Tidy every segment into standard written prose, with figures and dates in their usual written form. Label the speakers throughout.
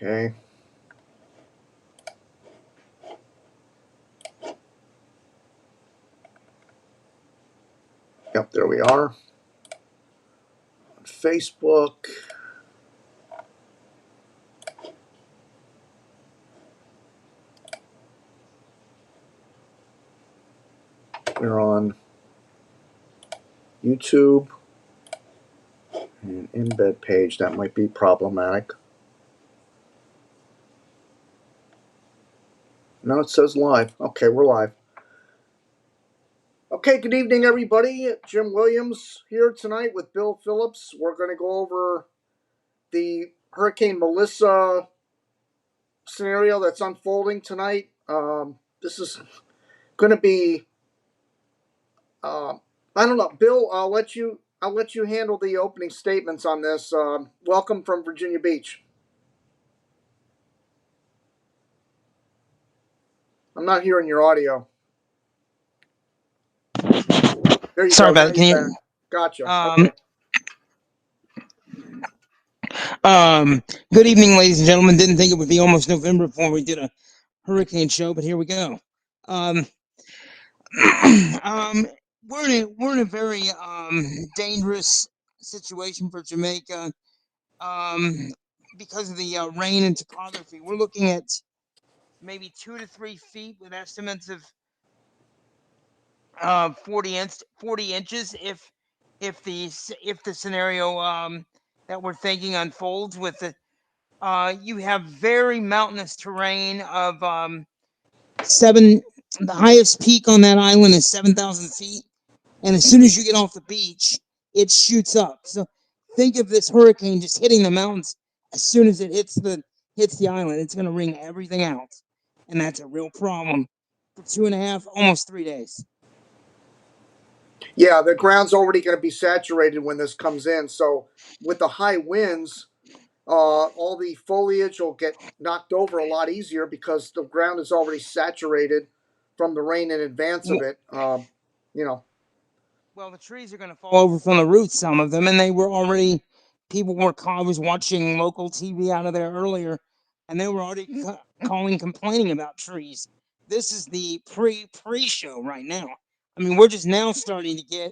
Speaker 1: Okay. Yep, there we are. On Facebook. We're on YouTube. And embed page, that might be problematic. No, it says live. Okay, we're live. Okay, good evening, everybody. Jim Williams here tonight with Bill Phillips. We're going to go over the Hurricane Melissa scenario that's unfolding tonight. This is going to be, I don't know, Bill. I'll let you handle the opening statements on this. Welcome from Virginia Beach. I'm not hearing your audio. There you
Speaker 2: Sorry
Speaker 1: go.
Speaker 2: about
Speaker 1: Now
Speaker 2: it.
Speaker 1: you're back. Gotcha. Okay.
Speaker 2: Good evening, ladies and gentlemen. Didn't think it would be almost November before we did a hurricane show, but here we go. Um, um, we're in a very dangerous situation for Jamaica because of the rain and topography. We're looking at maybe 2 to 3 feet with estimates of 40 inches if the scenario that we're thinking unfolds with the you have very mountainous terrain of seven. The highest peak on that island is 7,000 feet, and as soon as you get off the beach, it shoots up. So think of this hurricane just hitting the mountains as soon as it hits the island. It's going to wring everything out, and that's a real problem for 2.5, almost 3 days.
Speaker 1: Yeah, the ground's already going to be saturated when this comes in. So with the high winds, all the foliage will get knocked over a lot easier because the ground is already saturated from the rain in advance of it. You know.
Speaker 2: Well, the trees are going to fall over from the roots, some of them, and they were already. I was watching local TV out of there earlier, and they were already complaining about trees. This is the pre show right now. I mean, we're just now starting to get.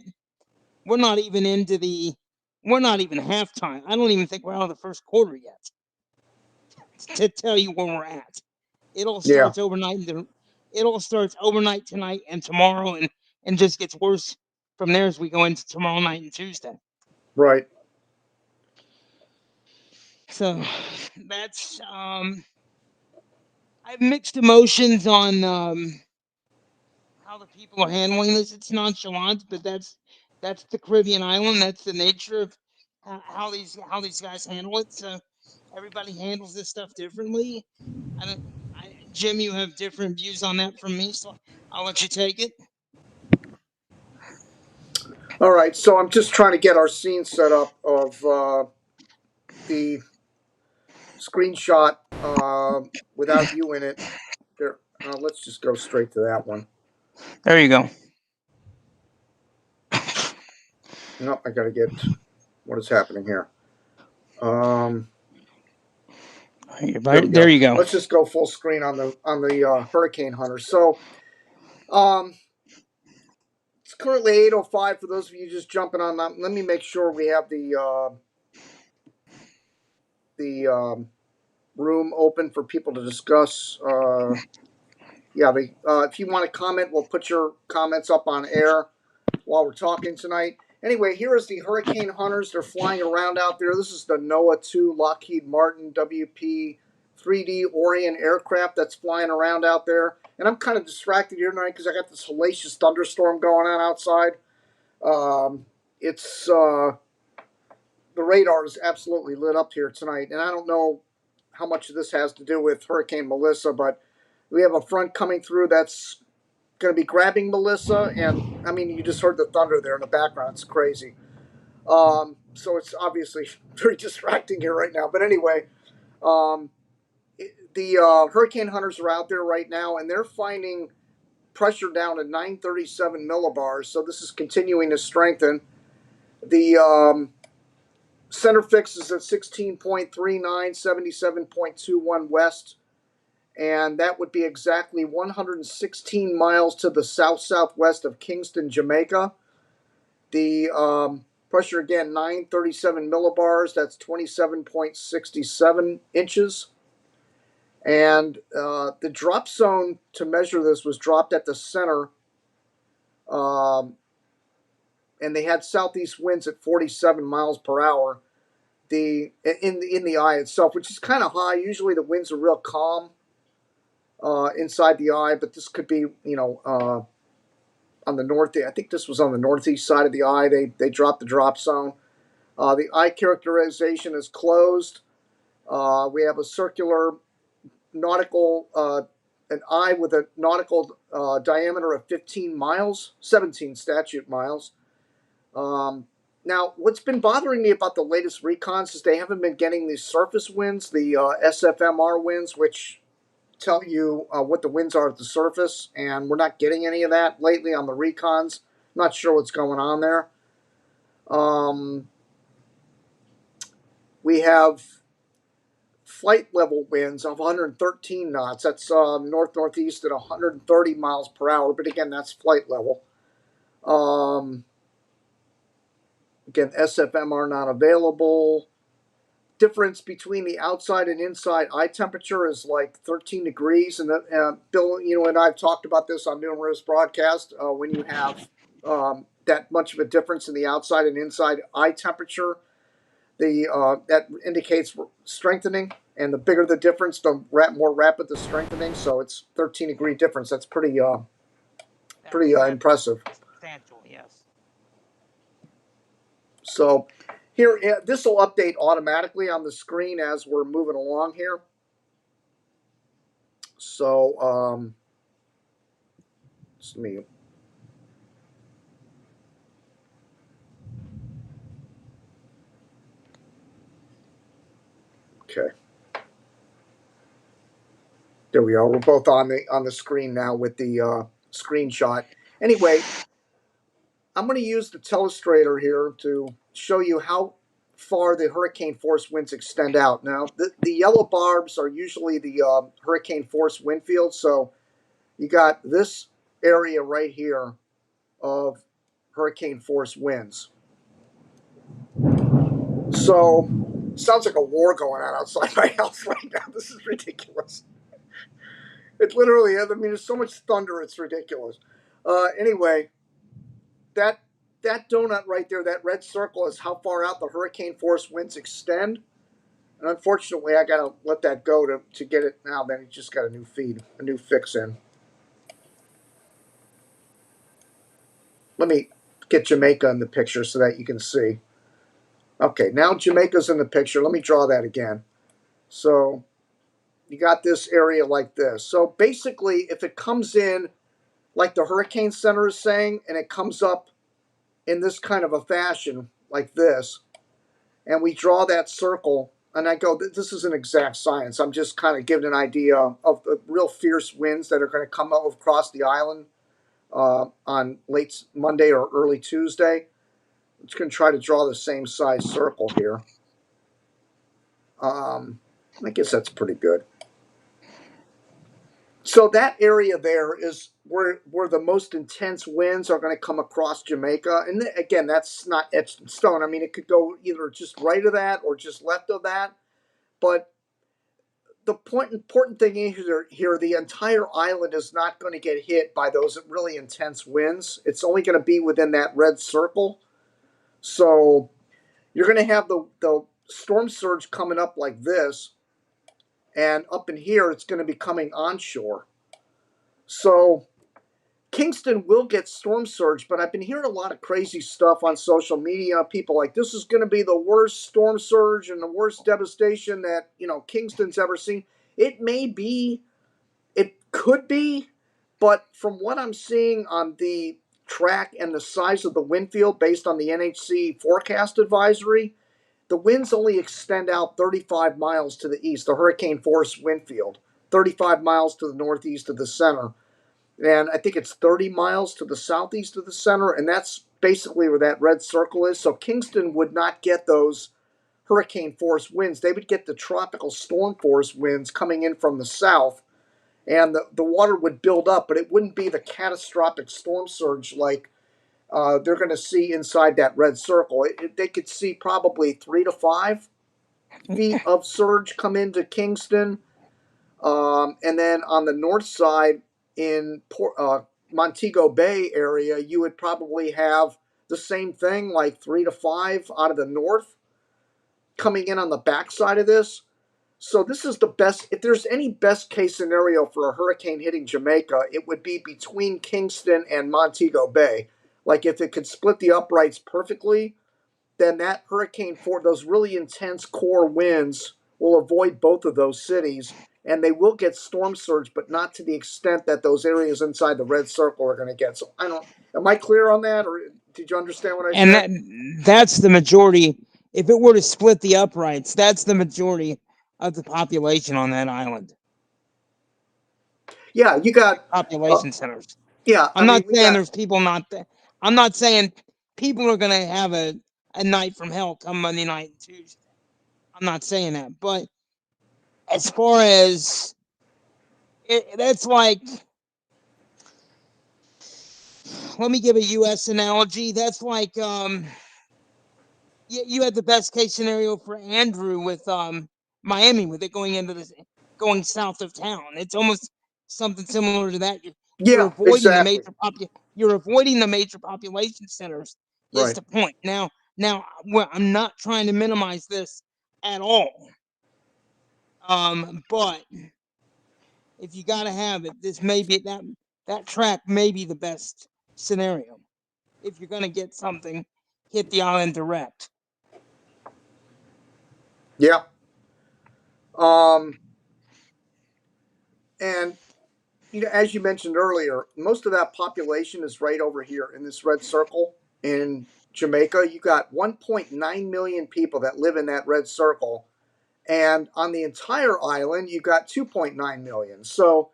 Speaker 2: We're not even into the. We're not even halftime. I don't even think we're out of the first quarter yet. To tell you where we're at, it all
Speaker 1: Yeah.
Speaker 2: starts overnight. It all starts overnight tonight and tomorrow, and just gets worse from there as we go into tomorrow night and Tuesday.
Speaker 1: Right.
Speaker 2: So that's I have mixed emotions on how the people are handling this. It's nonchalant, but that's the Caribbean island. That's the nature of how these guys handle it. So everybody handles this stuff differently. Jim, you have different views on that from me, so I'll let you take it.
Speaker 1: All right. So I'm just trying to get our scene set up of the screenshot without you in it. There. Let's just go straight to that one.
Speaker 2: There you go.
Speaker 1: Nope. I got to get what is happening here. There we
Speaker 2: There
Speaker 1: go.
Speaker 2: you go.
Speaker 1: Let's just go full screen on the Hurricane Hunter. So, um, it's currently 8:05 for those of you just jumping on that. Let me make sure we have the room open for people to discuss. Yeah, if you want to comment, we'll put your comments up on air while we're talking tonight. Anyway, here is the Hurricane Hunters. They're flying around out there. This is the NOAA 2 Lockheed Martin WP 3D Orion aircraft that's flying around out there. And I'm kind of distracted here tonight because I got this hellacious thunderstorm going on outside. It's the radar is absolutely lit up here tonight, and I don't know how much of this has to do with Hurricane Melissa, but we have a front coming through that's going to be grabbing Melissa, and I mean, you just heard the thunder there in the background. It's crazy. So it's obviously very distracting here right now. But anyway, um, the Hurricane Hunters are out there right now, and they're finding pressure down at 937 millibars. So this is continuing to strengthen. The Center fix is at 16.39, 77.21 west, and that would be exactly 116 miles to the south-southwest of Kingston, Jamaica. The pressure again, 937 millibars. That's 27.67 inches. And the drop zone to measure this was dropped at the center, and they had southeast winds at 47 miles per hour. In the eye itself, which is kind of high. Usually the winds are real calm inside the eye, but this could be, on the north. I think this was on the northeast side of the eye. They dropped the drop zone. The eye characterization is closed. We have a circular nautical, an eye with a nautical diameter of 15 miles, 17 statute miles. Now, what's been bothering me about the latest recons is they haven't been getting these surface winds, the SFMR winds, which tell you what the winds are at the surface, and we're not getting any of that lately on the recons. Not sure what's going on there. We have flight level winds of 113 knots. That's north-northeast at 130 miles per hour, but again, that's flight level. Again, SFMR not available. Difference between the outside and inside eye temperature is like 13 degrees. And Bill, and I've talked about this on numerous broadcasts. When you have that much of a difference in the outside and inside eye temperature, that indicates strengthening. And the bigger the difference, the more rapid the strengthening. So it's 13-degree difference. That's pretty impressive.
Speaker 2: Substantial, yes.
Speaker 1: So here, this will update automatically on the screen as we're moving along here. So let me. Okay. There we are. We're both on the screen now with the screenshot. Anyway, I'm going to use the telestrator here to show you how far the hurricane force winds extend out. Now, the yellow barbs are usually the hurricane force wind field. So you got this area right here of hurricane force winds. So sounds like a war going on outside my house right now. This is ridiculous. It literally is. I mean, there's so much thunder, it's ridiculous. Anyway, that donut right there, that red circle, is how far out the hurricane force winds extend. And unfortunately, I got to let that go to get it now. Then it just got a new fix in. Let me get Jamaica in the picture so that you can see. Okay, now Jamaica's in the picture. Let me draw that again. So you got this area like this. So basically, if it comes in like the Hurricane Center is saying, and it comes up in this kind of a fashion like this, and we draw that circle, and I go, this is an exact science. I'm just kind of giving an idea of the real fierce winds that are going to come up across the island on late Monday or early Tuesday. I'm just going to try to draw the same size circle here. I guess that's pretty good. So that area there is where the most intense winds are going to come across Jamaica. And again, that's not etched in stone. I mean, it could go either just right of that or just left of that. But the important thing is here, the entire island is not going to get hit by those really intense winds. It's only going to be within that red circle. So you're going to have the storm surge coming up like this. And up in here, it's going to be coming onshore. So Kingston will get storm surge, but I've been hearing a lot of crazy stuff on social media. People like, this is going to be the worst storm surge and the worst devastation that, Kingston's ever seen. It may be, it could be, but from what I'm seeing on the track and the size of the wind field based on the NHC forecast advisory, the winds only extend out 35 miles to the east, the hurricane force wind field, 35 miles to the northeast of the center. And I think it's 30 miles to the southeast of the center, and that's basically where that red circle is. So Kingston would not get those hurricane force winds. They would get the tropical storm force winds coming in from the south, and the water would build up, but it wouldn't be the catastrophic storm surge like they're going to see inside that red circle. They could see probably 3 to 5 feet of surge come into Kingston. And then on the north side in Montego Bay area, you would probably have the same thing, like 3 to 5 out of the north coming in on the backside of this. So this is the best. If there's any best case scenario for a hurricane hitting Jamaica, it would be between Kingston and Montego Bay. Like if it could split the uprights perfectly, then that hurricane for those really intense core winds will avoid both of those cities, and they will get storm surge, but not to the extent that those areas inside the red circle are going to get. So I don't. Am I clear on that, or did you understand what I
Speaker 2: And
Speaker 1: said?
Speaker 2: that's the majority. If it were to split the uprights, that's the majority of the population on that island.
Speaker 1: Yeah, you got. Uh,
Speaker 2: Population centers.
Speaker 1: yeah, I
Speaker 2: I'm
Speaker 1: mean
Speaker 2: not
Speaker 1: we
Speaker 2: saying
Speaker 1: got.
Speaker 2: there's people not there. I'm not saying people are going to have a night from hell come Monday night and Tuesday. I'm not saying that. But as far as that's like, let me give a U.S. analogy. That's like, you had the best case scenario for Andrew with Miami, with it going south of town. It's almost something similar to that. You're
Speaker 1: Yeah,
Speaker 2: avoiding the
Speaker 1: exactly.
Speaker 2: major you're avoiding the major population centers. Is
Speaker 1: Right.
Speaker 2: the point now? Well, I'm not trying to minimize this at all. But if you got to have it, this may be that track may be the best scenario if you're going to get something hit the island direct.
Speaker 1: Yeah. Um, and as you mentioned earlier, most of that population is right over here in this red circle in Jamaica. You got 1.9 million people that live in that red circle, and on the entire island, you got 2.9 million. So,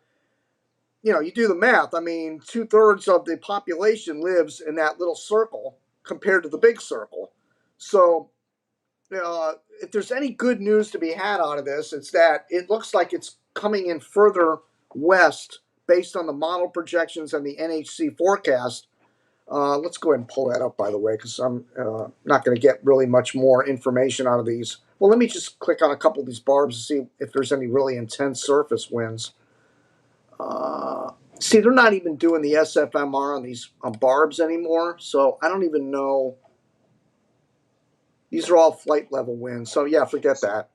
Speaker 1: you do the math. I mean, 2/3 of the population lives in that little circle compared to the big circle. So, if there's any good news to be had out of this, it's that it looks like it's coming in further west based on the model projections and the NHC forecast. Let's go ahead and pull that up, by the way, because I'm not going to get really much more information out of these. Well, let me just click on a couple of these barbs to see if there's any really intense surface winds. See, they're not even doing the SFMR on these barbs anymore, so I don't even know. These are all flight level winds, so yeah, forget that.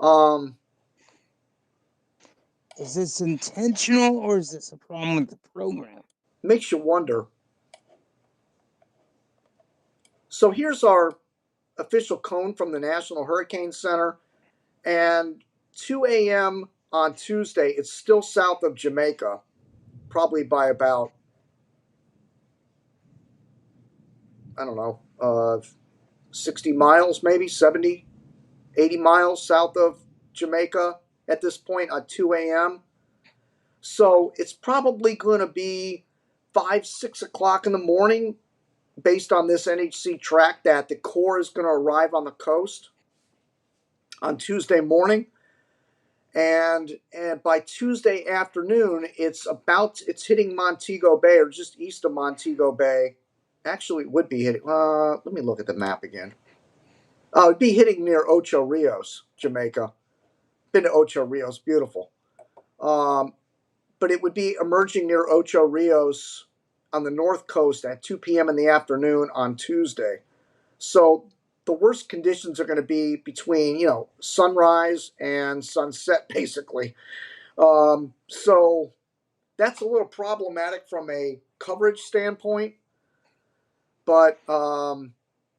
Speaker 1: Um,
Speaker 2: Is this intentional or is this a problem with the program?
Speaker 1: Makes you wonder. So here's our official cone from the National Hurricane Center, and 2 a.m. on Tuesday, it's still south of Jamaica, probably by about, I don't know, 60 miles, maybe 70, 80 miles south of Jamaica at this point on 2 a.m. So it's probably going to be 5, 6 o'clock in the morning based on this NHC track that the core is going to arrive on the coast on Tuesday morning. And by Tuesday afternoon, it's hitting Montego Bay or just east of Montego Bay. Actually, it would be hitting. Let me look at the map again. It'd be hitting near Ocho Rios, Jamaica. Been to Ocho Rios, beautiful. But it would be emerging near Ocho Rios on the north coast at 2 p.m. in the afternoon on Tuesday. So the worst conditions are going to be between, sunrise and sunset, basically. So that's a little problematic from a coverage standpoint. But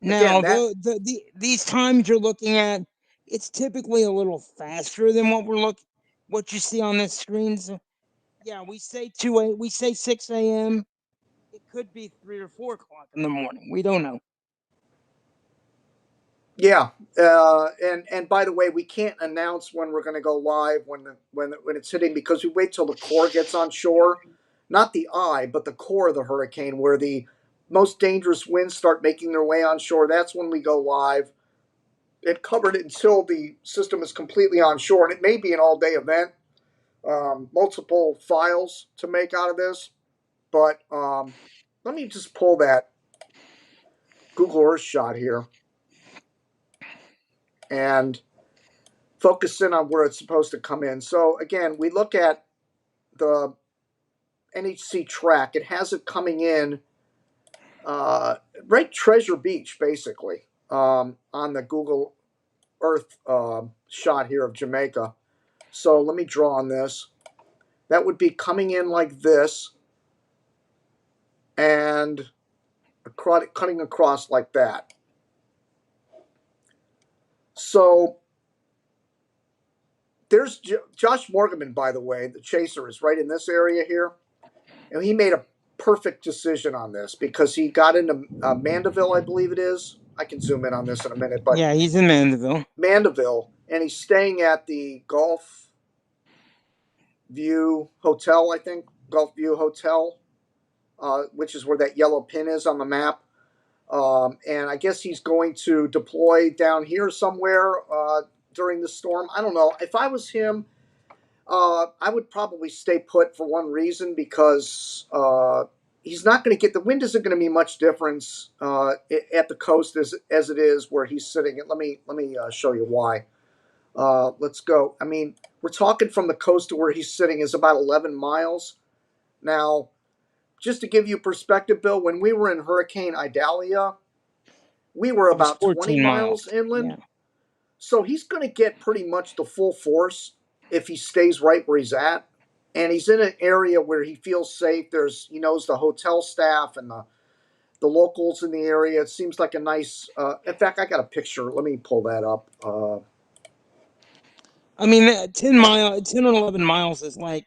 Speaker 2: Now,
Speaker 1: again, that
Speaker 2: these times you're looking at, it's typically a little faster than what you see on this screen. So, yeah, we say 6 a.m. It could be 3 or 4 o'clock in the morning. We don't know.
Speaker 1: yeah. And by the way, we can't announce when we're going to go live when it's hitting because we wait till the core gets on shore, not the eye, but the core of the hurricane, where the most dangerous winds start making their way on shore. That's when we go live. it covered it until the system is completely onshore, and it may be an all-day event. Multiple files to make out of this, but let me just pull that Google Earth shot here and focus in on where it's supposed to come in. So again, we look at the NHC track. It has it coming in right Treasure Beach, basically, on the Google Earth shot here of Jamaica. So let me draw on this. That would be coming in like this and cutting across like that. So there's Josh Morgan, by the way, the chaser is right in this area here. And he made a perfect decision on this because he got into Mandeville, I believe it is. I can zoom in on this in a minute, but
Speaker 2: Yeah, he's in Mandeville.
Speaker 1: Mandeville, and he's staying at the Gulf View Hotel, I think, Gulf View Hotel, which is where that yellow pin is on the map. And I guess he's going to deploy down here somewhere during the storm. I don't know. If I was him, I would probably stay put for one reason because he's not going to get the wind isn't going to be much difference at the coast as it is where he's sitting. Let me show you why. Let's go. I mean, we're talking from the coast to where he's sitting is about 11 miles. Now, just to give you perspective, Bill, when we were in Hurricane Idalia, we were
Speaker 2: It was
Speaker 1: about 20
Speaker 2: 14
Speaker 1: miles
Speaker 2: miles.
Speaker 1: inland.
Speaker 2: Yeah.
Speaker 1: So he's going to get pretty much the full force if he stays right where he's at. And he's in an area where he feels safe. He knows the hotel staff and the locals in the area. It seems like a nice. In fact, I got a picture. Let me pull that up.
Speaker 2: I mean, 10 or 11 miles is like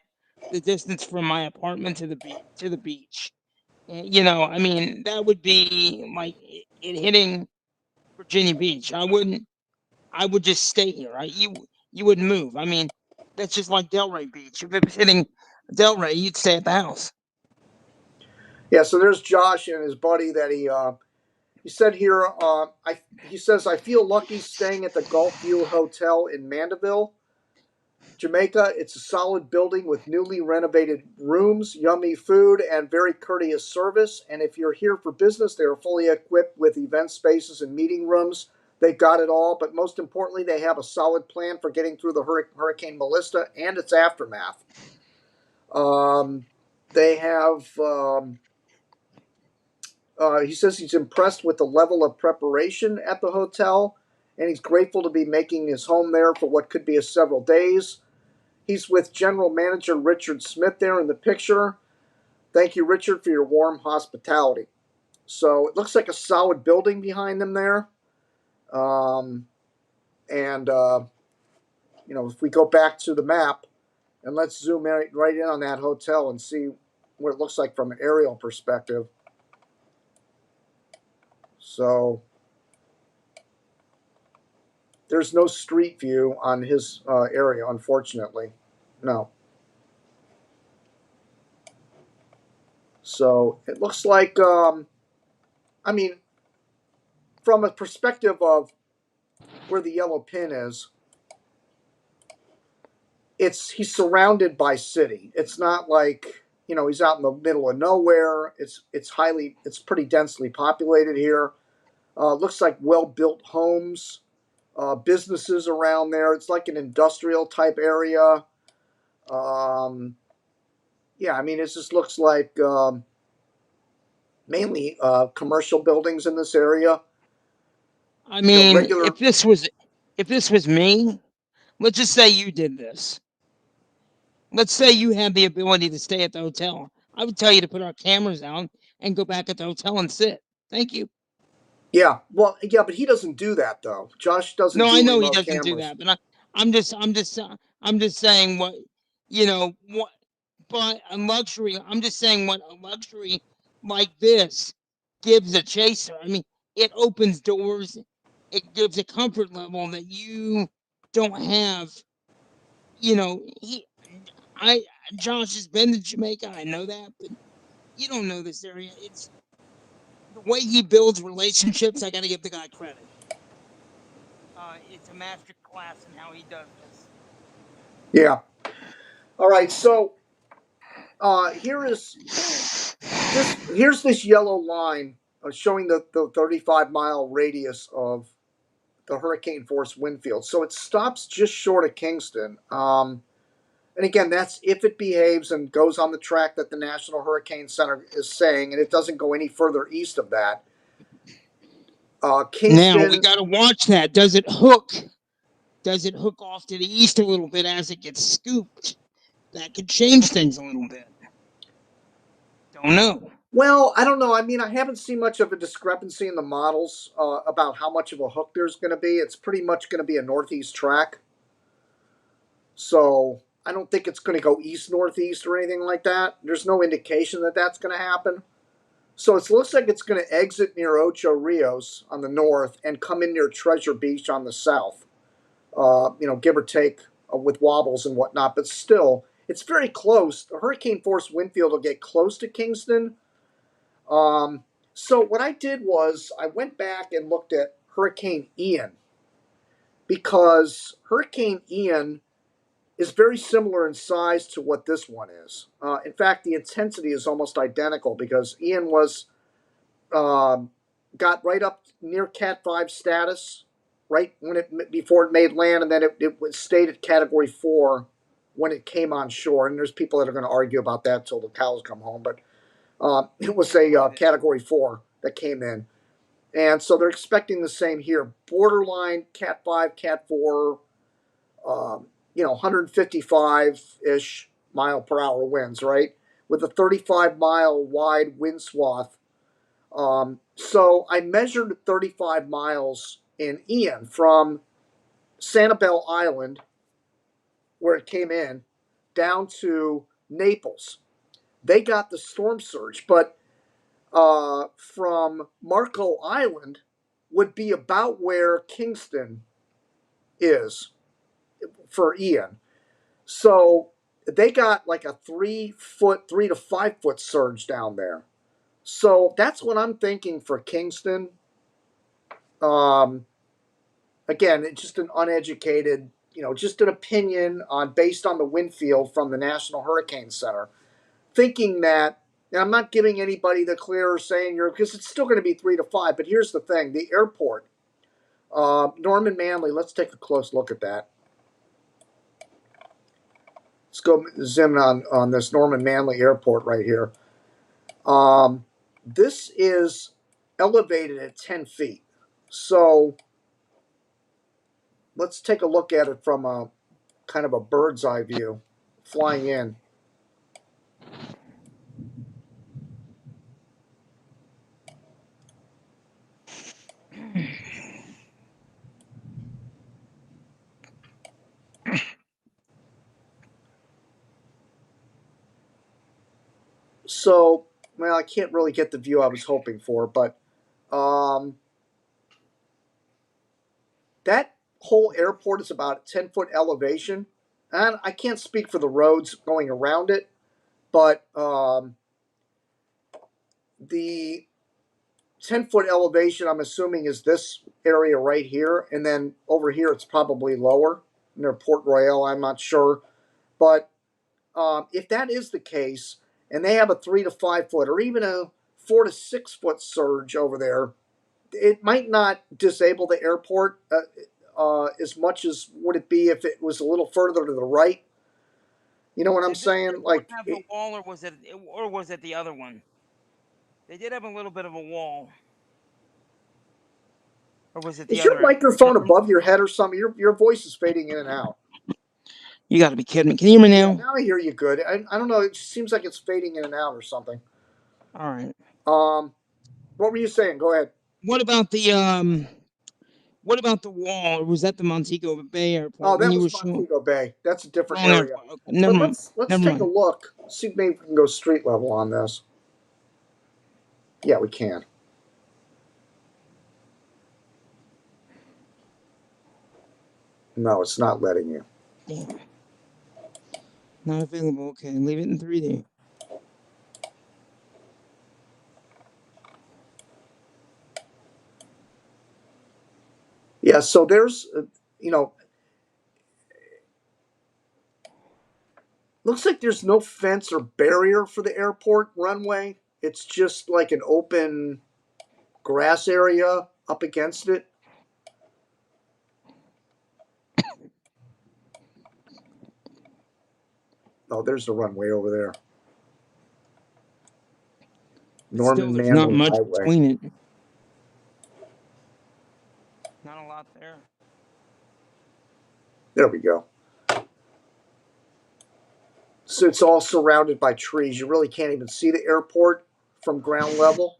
Speaker 2: the distance from my apartment to the beach. You know, I mean, that would be like it hitting Virginia Beach. I would just stay here. Right? You wouldn't move. I mean, that's just like Delray Beach. If it was hitting Delray, you'd stay at the house.
Speaker 1: Yeah. So there's Josh and his buddy that he said here. He says I feel lucky staying at the Gulf View Hotel in Mandeville, Jamaica. It's a solid building with newly renovated rooms, yummy food, and very courteous service. And if you're here for business, they are fully equipped with event spaces and meeting rooms. They've got it all, but most importantly, they have a solid plan for getting through the Hurricane Melissa and its aftermath. They have. He says he's impressed with the level of preparation at the hotel, and he's grateful to be making his home there for what could be several days. He's with General Manager Richard Smith there in the picture. Thank you, Richard, for your warm hospitality. So it looks like a solid building behind them there. And if we go back to the map and let's zoom right in on that hotel and see what it looks like from an aerial perspective. So there's no street view on his area, unfortunately. No. So it looks like, I mean, from a perspective of where the yellow pin is, he's surrounded by city. It's not like he's out in the middle of nowhere. It's pretty densely populated here. Looks like well built homes, businesses around there. It's like an industrial type area. Yeah, I mean it just looks like mainly commercial buildings in this area.
Speaker 2: I mean,
Speaker 1: Regular.
Speaker 2: if this was me, let's just say you did this. Let's say you had the ability to stay at the hotel. I would tell you to put our cameras down and go back at the hotel and sit. Thank you.
Speaker 1: Yeah, well, yeah, but he doesn't do that though. Josh doesn't
Speaker 2: No, I
Speaker 1: do
Speaker 2: know he
Speaker 1: remote
Speaker 2: doesn't do
Speaker 1: cameras.
Speaker 2: that, but I'm just saying what what. But a luxury, I'm just saying what a luxury like this gives a chaser. I mean, it opens doors. It gives a comfort level that you don't have. You know, I, Josh has been to Jamaica. I know that, but you don't know this area. It's the way he builds relationships. I got to give the guy credit. it's a master class in how he does this.
Speaker 1: Yeah. All right. So here's this yellow line showing the 35-mile radius of the hurricane force wind field. So it stops just short of Kingston. And again, that's if it behaves and goes on the track that the National Hurricane Center is saying, and it doesn't go any further east of that.
Speaker 2: Now we
Speaker 1: Kingston.
Speaker 2: got to watch that. Does it hook? Does it hook off to the east a little bit as it gets scooped? That could change things a little bit. Don't know.
Speaker 1: Well, I don't know. I mean, I haven't seen much of a discrepancy in the models about how much of a hook there's going to be. It's pretty much going to be a northeast track. So I don't think it's going to go east northeast or anything like that. There's no indication that that's going to happen. So it looks like it's going to exit near Ocho Rios on the north and come in near Treasure Beach on the south. Give or take with wobbles and whatnot, but still, it's very close. The hurricane force wind field will get close to Kingston. So what I did was I went back and looked at Hurricane Ian because Hurricane Ian is very similar in size to what this one is. In fact, the intensity is almost identical because Ian was got right up near Cat 5 status right when it before it made land, and then it stayed at Category 4 when it came on shore. And there's people that are going to argue about that till the cows come home, but it was a Category 4 that came in. And so they're expecting the same here. Borderline Cat 5, Cat 4, 155-ish mile per hour winds, right? With a 35-mile wide wind swath. So I measured 35 miles in Ian from Sanibel Island, where it came in, down to Naples. They got the storm surge, but from Marco Island would be about where Kingston is for Ian. So they got like a 3 to 5 foot surge down there. So that's what I'm thinking for Kingston. Again, it's just an uneducated, just an opinion based on the wind field from the National Hurricane Center, thinking that. And I'm not giving anybody the clear or saying because it's still going to be 3 to 5. But here's the thing: the airport, Norman Manley. Let's take a close look at that. Let's go zoom on this Norman Manley Airport right here. This is elevated at 10 feet. So let's take a look at it from a kind of a bird's eye view, flying in. So, well, I can't really get the view I was hoping for, but that whole airport is about a 10-foot elevation. And I can't speak for the roads going around it, but the 10-foot elevation, I'm assuming, is this area right here. And then over here, it's probably lower near Port Royal. I'm not sure. But if that is the case, and they have a 3 to 5 foot or even a 4 to 6 foot surge over there, it might not disable the airport as much as would it be if it was a little further to the right. You know what I'm saying? Like,
Speaker 2: have the wall, or was it the other one? They did have a little bit of a wall, or was it the
Speaker 1: is
Speaker 2: other?
Speaker 1: your microphone above your head or something? Your voice is fading in and out.
Speaker 2: You got to be kidding me! Can you hear me now?
Speaker 1: Yeah, now I hear you good. I don't know. It just seems like it's fading in and out or something.
Speaker 2: All right.
Speaker 1: What were you saying? Go ahead.
Speaker 2: What about the wall? Or was that the Montego Bay Airport?
Speaker 1: Oh, that was Montego Bay. That's a different area.
Speaker 2: Okay, never
Speaker 1: But
Speaker 2: mind.
Speaker 1: let's take a look. See if maybe we can go street level on this. Yeah, we can. No, it's not letting you.
Speaker 2: Damn. Not available. Okay, leave it in 3D.
Speaker 1: Yeah, Yeah, so there's, you know, looks like there's no fence or barrier for the airport runway. It's just like an open grass area up against it. Oh, there's the runway over there.
Speaker 2: Still,
Speaker 1: Norman
Speaker 2: there's not
Speaker 1: Manley
Speaker 2: much
Speaker 1: Highway.
Speaker 2: between it. Not a lot there.
Speaker 1: There we go. So it's all surrounded by trees. You really can't even see the airport from ground level.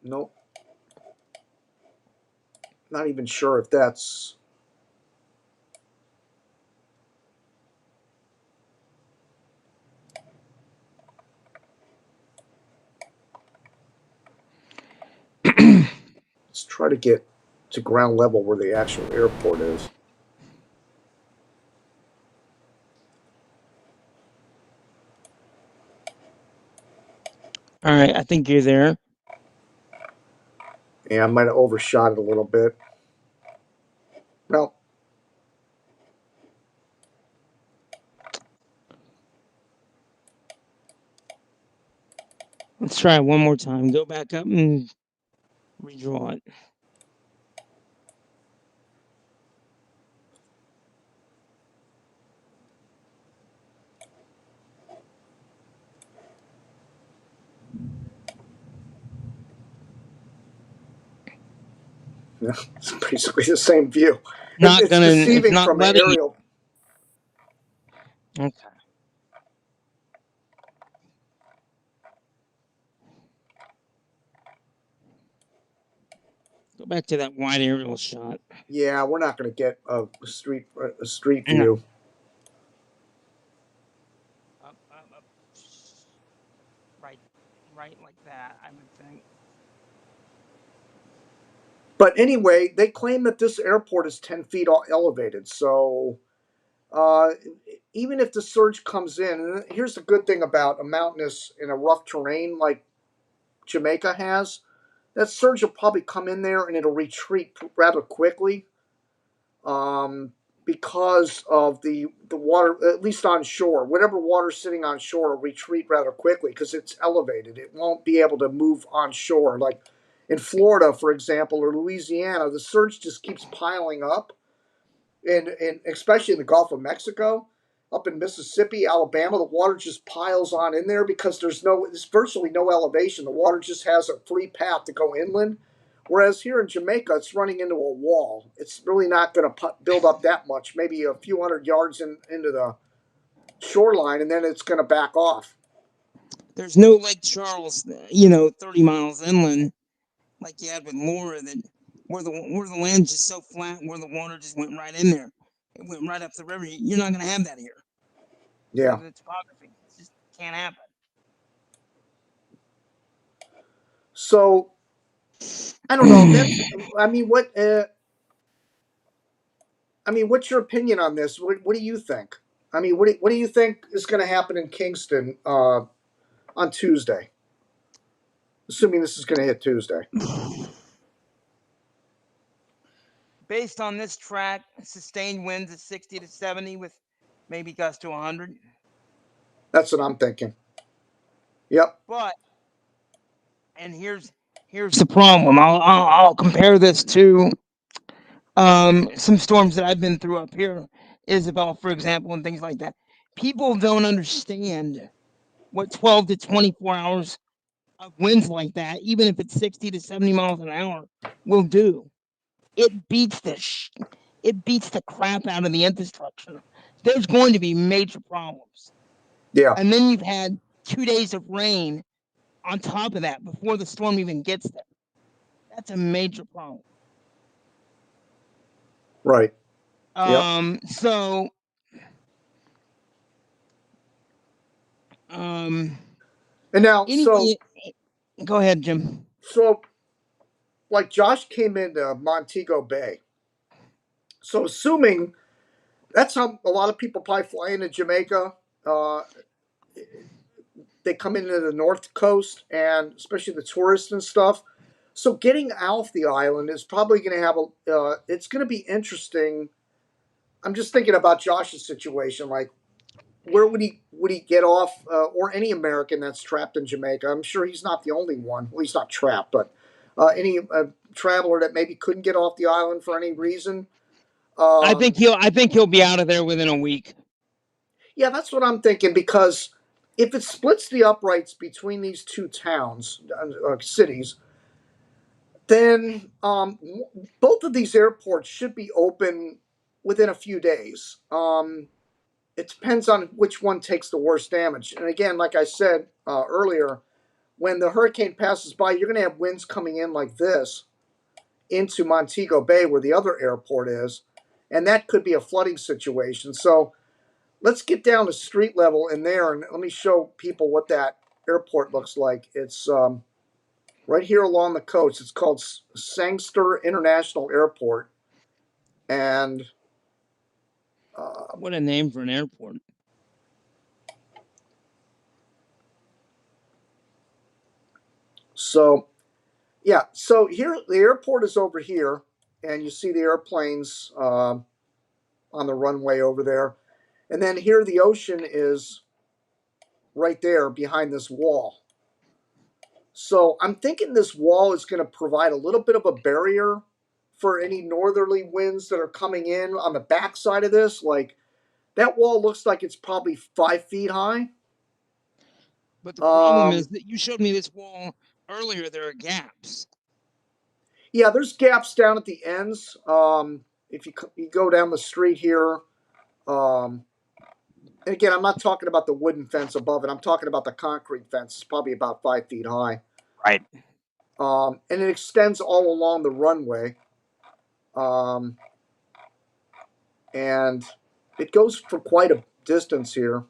Speaker 1: Nope. Not even sure if that's. Let's try to get to ground level where the actual airport is.
Speaker 2: All right, I think you're there.
Speaker 1: Yeah, I might have overshot it a little bit. Well,
Speaker 2: Let's try it one more time. Go back up and redraw it.
Speaker 1: it's basically the same view.
Speaker 2: Not
Speaker 1: It's
Speaker 2: gonna. It's
Speaker 1: deceiving
Speaker 2: not
Speaker 1: from an
Speaker 2: letting you.
Speaker 1: aerial.
Speaker 2: Okay. Go back to that wide aerial shot.
Speaker 1: Yeah, we're not going to get a street
Speaker 2: No.
Speaker 1: view.
Speaker 2: Up. Right, right like that. I would think.
Speaker 1: But anyway, they claim that this airport is 10 feet elevated. So uh, even if the surge comes in, and here's the good thing about a mountainous in a rough terrain like Jamaica has, that surge will probably come in there and it'll retreat rather quickly. Because of the water, at least on shore, whatever water's sitting on shore will retreat rather quickly because it's elevated. It won't be able to move on shore. Like in Florida, for example, or Louisiana, the surge just keeps piling up, and especially in the Gulf of Mexico, up in Mississippi, Alabama, the water just piles on in there because there's virtually no elevation. The water just has a free path to go inland. Whereas here in Jamaica, it's running into a wall. It's really not going to build up that much, maybe a few hundred yards into the shoreline, and then it's going to back off.
Speaker 2: There's no Lake Charles, 30 miles inland, like you had with Laura, that where the land's just so flat, where the water just went right in there. It went right up the river. You're not going to have that here.
Speaker 1: Yeah.
Speaker 2: The topography, it just can't happen.
Speaker 1: So I don't know. I mean, what's your opinion on this? What do you think? I mean, what do you think is going to happen in Kingston on Tuesday? Assuming this is going to hit Tuesday.
Speaker 2: Based on this track, sustained winds at 60 to 70 with maybe gusts to 100.
Speaker 1: That's what I'm thinking. Yep.
Speaker 2: But and here's the problem. I'll compare this to some storms that I've been through up here, Isabel, for example, and things like that. People don't understand what 12 to 24 hours of winds like that, even if it's 60 to 70 miles an hour, will do. It beats the crap out of the infrastructure. There's going to be major problems.
Speaker 1: Yeah.
Speaker 2: And then you've had 2 days of rain on top of that before the storm even gets there. That's a major problem.
Speaker 1: Right. Yep.
Speaker 2: So
Speaker 1: And now,
Speaker 2: anyway, go ahead, Jim.
Speaker 1: So like Josh came into Montego Bay. So assuming that's how a lot of people probably fly into Jamaica. They come into the north coast, and especially the tourists and stuff. So getting off the island is probably going to have a. It's going to be interesting. I'm just thinking about Josh's situation. Like, where would he get off, or any American that's trapped in Jamaica? I'm sure he's not the only one. Well, he's not trapped, but any traveler that maybe couldn't get off the island for any reason. Um,
Speaker 2: I think he'll be out of there within a week.
Speaker 1: yeah, that's what I'm thinking because if it splits the uprights between these two towns, cities, then both of these airports should be open within a few days. It depends on which one takes the worst damage. And again, like I said earlier, when the hurricane passes by, you're going to have winds coming in like this into Montego Bay, where the other airport is, and that could be a flooding situation. So let's get down to street level in there, and let me show people what that airport looks like. It's right here along the coast. It's called Sangster International Airport, and
Speaker 2: What a name for an airport.
Speaker 1: so yeah. So here, the airport is over here, and you see the airplanes on the runway over there, and then here the ocean is right there behind this wall. So I'm thinking this wall is going to provide a little bit of a barrier for any northerly winds that are coming in on the backside of this. Like, that wall looks like it's probably 5 feet high.
Speaker 2: But the problem is
Speaker 1: Um,
Speaker 2: that you showed me this wall earlier. There are gaps.
Speaker 1: yeah, there's gaps down at the ends. If you go down the street here, and again, I'm not talking about the wooden fence above it. I'm talking about the concrete fence. It's probably about 5 feet high.
Speaker 2: Right.
Speaker 1: And it extends all along the runway. Um, and it goes for quite a distance here.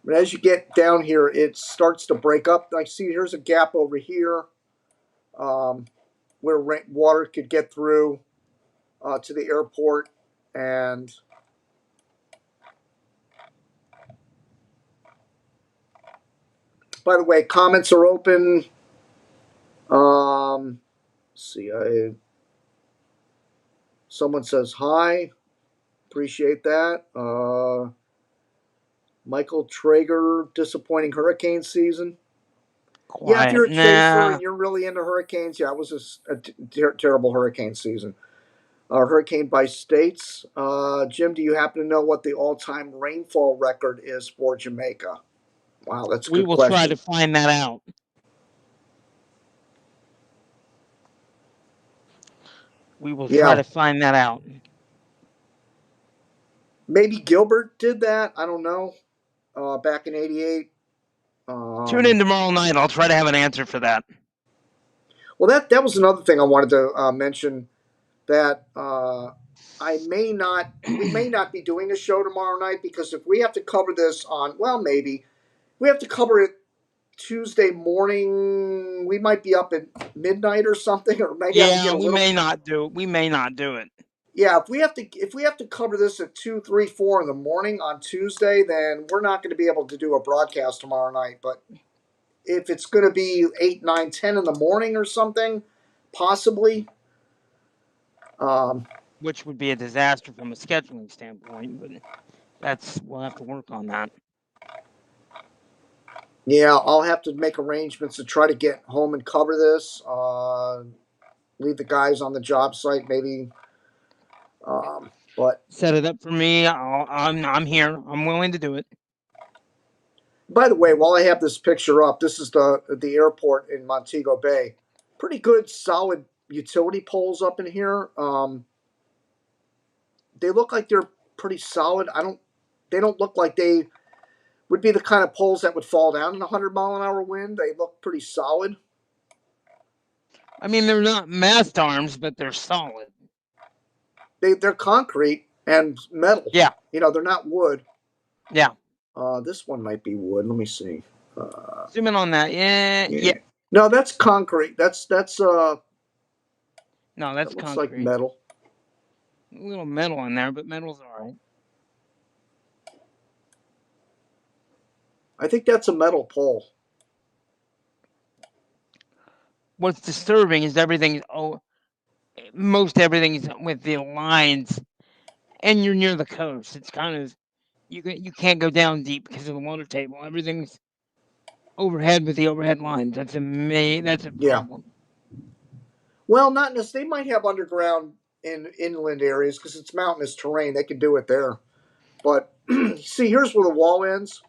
Speaker 1: But as you get down here, it starts to break up. Like, see, here's a gap over here um, where water could get through to the airport. And by the way, comments are open. See, someone says hi. Appreciate that. Michael Traeger, disappointing hurricane season. Yeah, if
Speaker 2: Quiet.
Speaker 1: you're a chaser
Speaker 2: Nah.
Speaker 1: and you're really into hurricanes, yeah, it was a terrible hurricane season. Hurricane by states. Jim, do you happen to know what the all-time rainfall record is for Jamaica? Wow, that's a
Speaker 2: We
Speaker 1: good
Speaker 2: will try to
Speaker 1: question.
Speaker 2: find that out. We will try
Speaker 1: Yeah,
Speaker 2: to find that out.
Speaker 1: maybe Gilbert did that. I don't know. Back in '88.
Speaker 2: Tune in
Speaker 1: Um,
Speaker 2: tomorrow night. I'll try to have an answer for that.
Speaker 1: well, that was another thing I wanted to mention. That we may not be doing a show tomorrow night because if we have to cover this on, well, maybe we have to cover it Tuesday morning. We might be up at midnight or something, or maybe have to
Speaker 2: Yeah,
Speaker 1: get a
Speaker 2: we
Speaker 1: little.
Speaker 2: may not do it. We may not do it.
Speaker 1: Yeah, if we have to cover this at 2, 3, 4 in the morning on Tuesday, then we're not going to be able to do a broadcast tomorrow night. But if it's going to be 8, 9, 10 in the morning or something, possibly. Um,
Speaker 2: Which would be a disaster from a scheduling standpoint, but we'll have to work on that.
Speaker 1: yeah, I'll have to make arrangements to try to get home and cover this. Leave the guys on the job site, maybe. But
Speaker 2: Set it up for me. I'm here. I'm willing to do it.
Speaker 1: by the way, while I have this picture up, this is the airport in Montego Bay. Pretty good, solid utility poles up in here. They look like they're pretty solid. They don't look like they would be the kind of poles that would fall down in a 100-mile-an-hour wind. They look pretty solid.
Speaker 2: I mean, they're not mast arms, but they're solid.
Speaker 1: They're concrete and metal.
Speaker 2: Yeah.
Speaker 1: They're not wood.
Speaker 2: Yeah.
Speaker 1: This one might be wood. Let me see.
Speaker 2: Zoom in on that. Yeah.
Speaker 1: No, that's concrete.
Speaker 2: No, that's
Speaker 1: that looks
Speaker 2: concrete.
Speaker 1: like metal.
Speaker 2: A little metal in there, but metal's all right.
Speaker 1: I think that's a metal pole.
Speaker 2: What's disturbing is most everything is with the lines, and you're near the coast. It's kind of you can't go down deep because of the water table. Everything's overhead with the overhead lines. That's a
Speaker 1: Yeah.
Speaker 2: problem.
Speaker 1: Well, not necessarily. They might have underground in inland areas because it's mountainous terrain. They can do it there. But see, here's where the wall ends.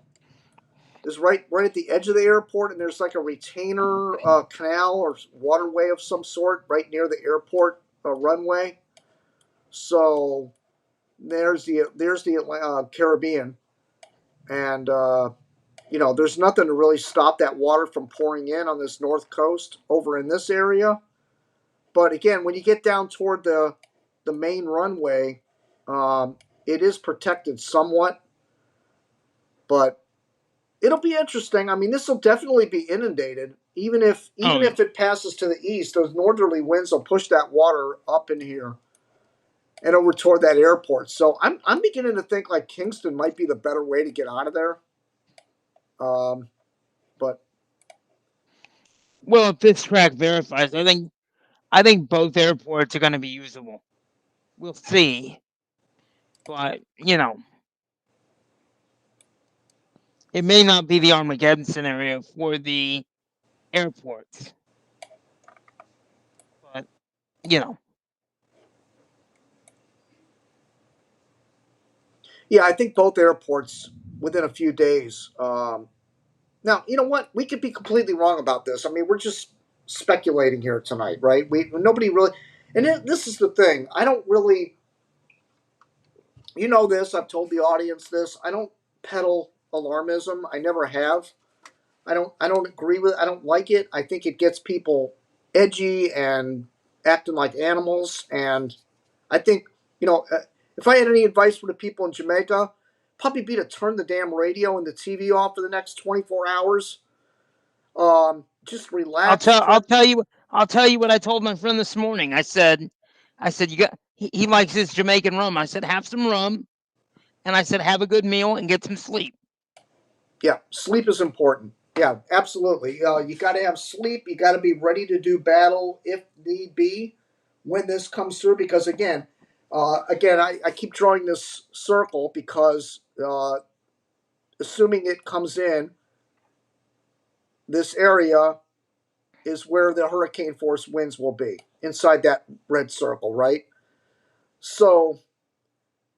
Speaker 1: Is right at the edge of the airport, and there's like a retainer canal or waterway of some sort right near the airport runway. So there's the Caribbean, and there's nothing to really stop that water from pouring in on this north coast over in this area. But again, when you get down toward the main runway, it is protected somewhat, but it'll be interesting. I mean, this will definitely be inundated. Even
Speaker 2: Oh,
Speaker 1: if it passes to the east, those northerly winds will push that water up in here and over toward that airport. So I'm beginning to think like Kingston might be the better way to get out of there. Um, but
Speaker 2: well, if this track verifies, I think both airports are going to be usable. We'll see, but it may not be the Armageddon scenario for the airports, but you know,
Speaker 1: yeah, I think both airports within a few days. Now, you know what? We could be completely wrong about this. I mean, we're just speculating here tonight, right? Nobody really, and this is the thing. I don't really, this. I've told the audience this. I don't peddle alarmism. I never have. I don't agree with it. I don't like it. I think it gets people edgy and acting like animals. And I think, if I had any advice for the people in Jamaica, probably be to turn the damn radio and the TV off for the next 24 hours. Just
Speaker 2: I'll
Speaker 1: relax.
Speaker 2: tell I'll tell you I'll tell you what I told my friend this morning. I said you got he likes his Jamaican rum. I said have some rum, and I said have a good meal and get some sleep.
Speaker 1: Yeah, sleep is important. Yeah, absolutely. You got to have sleep. You got to be ready to do battle if need be when this comes through. Because again, I keep drawing this circle because assuming it comes in, this area is where the hurricane force winds will be inside that red circle, right? So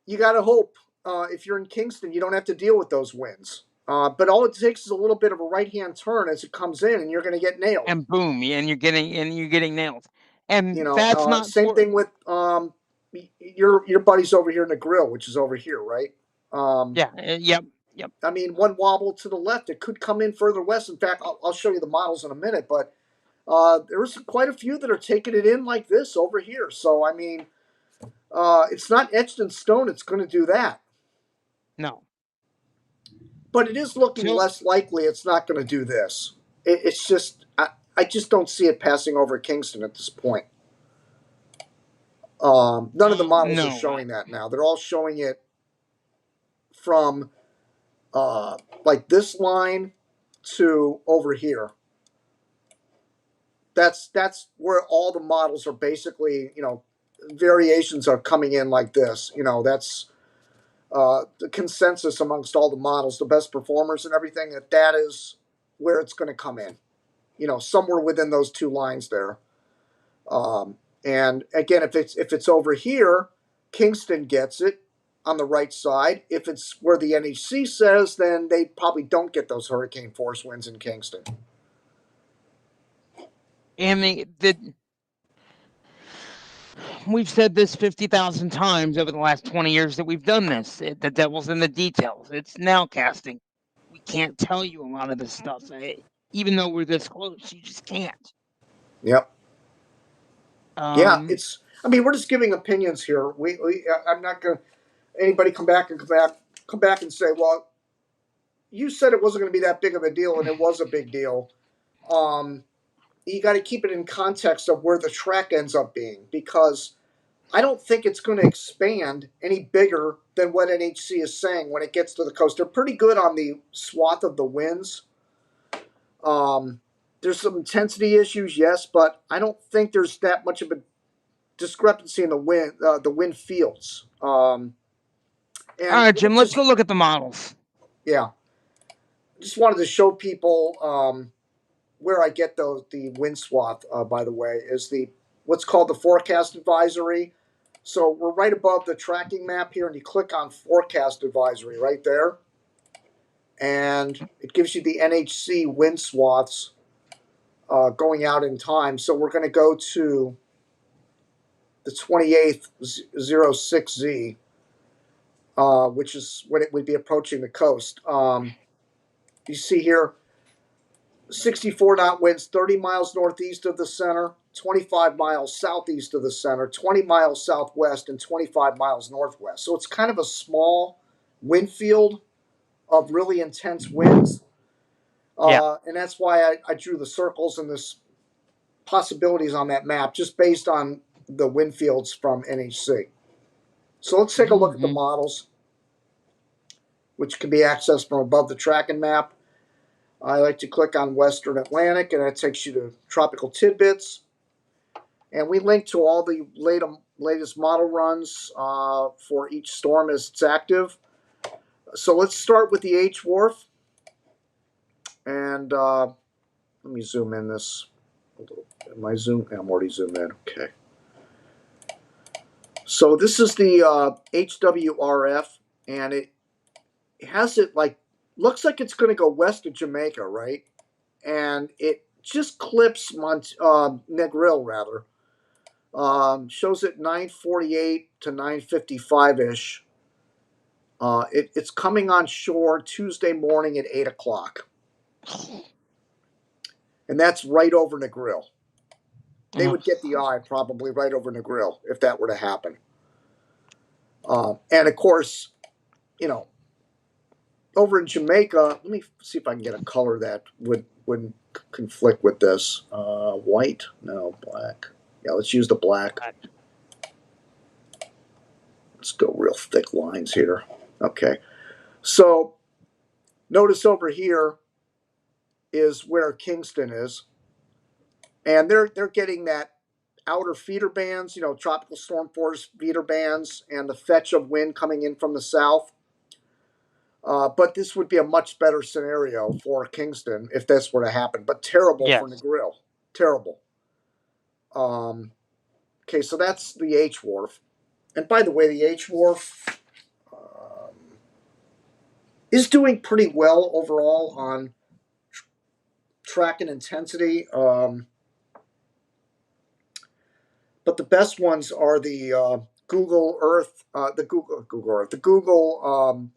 Speaker 1: you got to hope if you're in Kingston, you don't have to deal with those winds. But all it takes is a little bit of a right hand turn as it comes in, and you're going to get nailed.
Speaker 2: And boom, and you're getting nailed. And that's not
Speaker 1: Same
Speaker 2: for
Speaker 1: thing with your buddies over here in the grill, which is over here, right? Um,
Speaker 2: yeah, yep, yep.
Speaker 1: I mean, one wobble to the left, it could come in further west. In fact, I'll show you the models in a minute, but there's quite a few that are taking it in like this over here. So I mean, it's not etched in stone. It's going to do that,
Speaker 2: No.
Speaker 1: but it is looking
Speaker 2: So
Speaker 1: less likely. It's not going to do this. It's just I just don't see it passing over Kingston at this point. None of the models are
Speaker 2: no.
Speaker 1: showing that now. They're all showing it from like this line to over here. That's where all the models are basically, variations are coming in like this. That's the consensus amongst all the models, the best performers and everything. That is where it's going to come in. Somewhere within those two lines there. And again, if it's over here, Kingston gets it on the right side. If it's where the NEC says, then they probably don't get those hurricane force winds in Kingston.
Speaker 2: and we've said this 50,000 times over the last 20 years that we've done this. The devil's in the details. It's nowcasting. We can't tell you a lot of this stuff, even though we're this close. You just can't.
Speaker 1: Yep. Yeah,
Speaker 2: Um,
Speaker 1: it's. I mean, we're just giving opinions here. I'm not going to anybody come back and say, well, you said it wasn't going to be that big of a deal, and it was a big deal. You got to keep it in context of where the track ends up being, because I don't think it's going to expand any bigger than what NHC is saying when it gets to the coast. They're pretty good on the swath of the winds. There's some intensity issues, yes, but I don't think there's that much of a discrepancy in the wind fields.
Speaker 2: All
Speaker 1: And
Speaker 2: right, Jim, let's go look at the models.
Speaker 1: yeah, just wanted to show people where I get the wind swath. By the way, is the what's called the forecast advisory. So we're right above the tracking map here, and you click on forecast advisory right there, and it gives you the NHC wind swaths going out in time. So we're going to go to the 28th 06Z, which is when it would be approaching the coast. You see here 64 knot winds 30 miles northeast of the center, 25 miles southeast of the center, 20 miles southwest, and 25 miles northwest. So it's kind of a small wind field of really intense winds. And that's why I drew the circles and the possibilities on that map just based on the wind fields from NHC. So let's take a look at the models, which can be accessed from above the tracking map. I like to click on Western Atlantic, and that takes you to Tropical Tidbits. And we link to all the latest model runs for each storm as it's active. So let's start with the H-Wharf. And let me zoom in this a little. Am I zoomed? I'm already zoomed in. Okay. So this is the HWRF, and it has it like, looks like it's going to go west of Jamaica, right? And it just clips Negril, rather. Shows it 9:48 to 9:55-ish. It's coming on shore Tuesday morning at 8 o'clock. And that's right over Negril. They would get the eye probably right over Negril if that were to happen. And of course, you know, over in Jamaica, let me see if I can get a color that wouldn't conflict with this. White? No, black. Yeah, let's use the black. Let's go real thick lines here. Okay. So notice over here is where Kingston is. And they're getting that outer feeder bands, you know, tropical storm force feeder bands, and the fetch of wind coming in from the south. But this would be a much better scenario for Kingston if this were to happen. But terrible for Negril. Terrible. Okay, so that's the H-Wharf. And by the way, the H-Wharf is doing pretty well overall on track and intensity. But the best ones are the Google Earth, the Google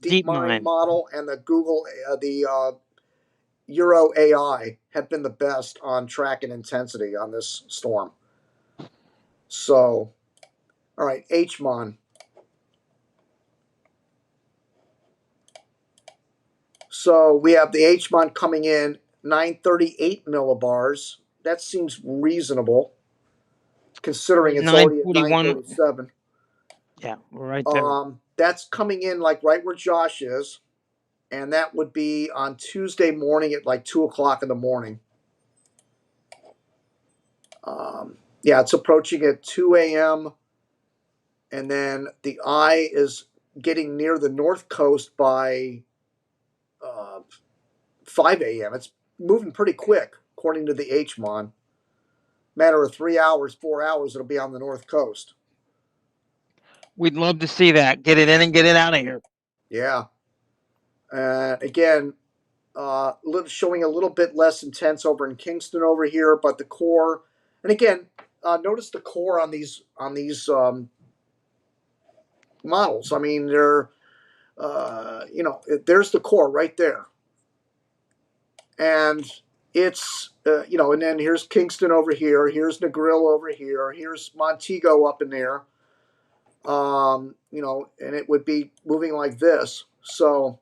Speaker 1: DeepMind model, and the Google Euro AI have been the best on track and intensity on this storm. So, all right, HMON. So we have the HMON coming in 938 millibars. That seems reasonable, considering it's already at 937.
Speaker 2: Yeah, right there.
Speaker 1: That's coming in like right where Josh is, and that would be on Tuesday morning at like 2 o'clock in the morning. Yeah, it's approaching at 2 a.m. And then the eye is getting near the north coast by 5 a.m. It's moving pretty quick, according to the HMON. Matter of 3 hours, 4 hours, it'll be on the north coast.
Speaker 2: We'd love to see that. Get it in and get it out of here.
Speaker 1: Yeah. Again, showing a little bit less intense over in Kingston over here, but the core, and again, notice the core on these models. I mean, they're there's the core right there, and it's and then here's Kingston over here, here's Negril over here, here's Montego up in there, and it would be moving like this. So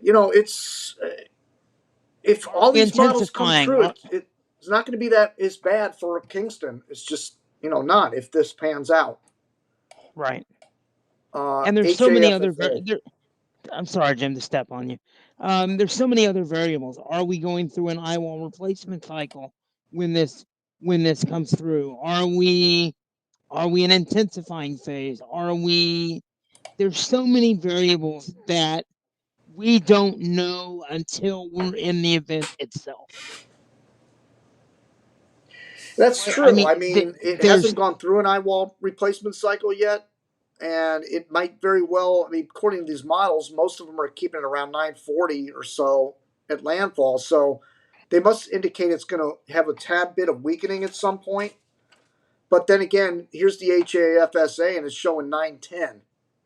Speaker 1: it's if all these models come true, it's not going to be that as bad for Kingston. It's just not if this pans out.
Speaker 2: Right. And there's so many other I'm sorry, Jim, to step on you. There's so many other variables. Are we going through an eyewall replacement cycle when this comes through? Are we in intensifying phase? There's so many variables that we don't know until we're in the event itself.
Speaker 1: That's
Speaker 2: What
Speaker 1: true. I mean, it
Speaker 2: there's
Speaker 1: hasn't gone through an eyewall replacement cycle yet, and it might very well. I mean, according to these models, most of them are keeping it around 940 or so at landfall. So they must indicate it's going to have a tad bit of weakening at some point. But then again, here's the HAFSA, and it's showing 910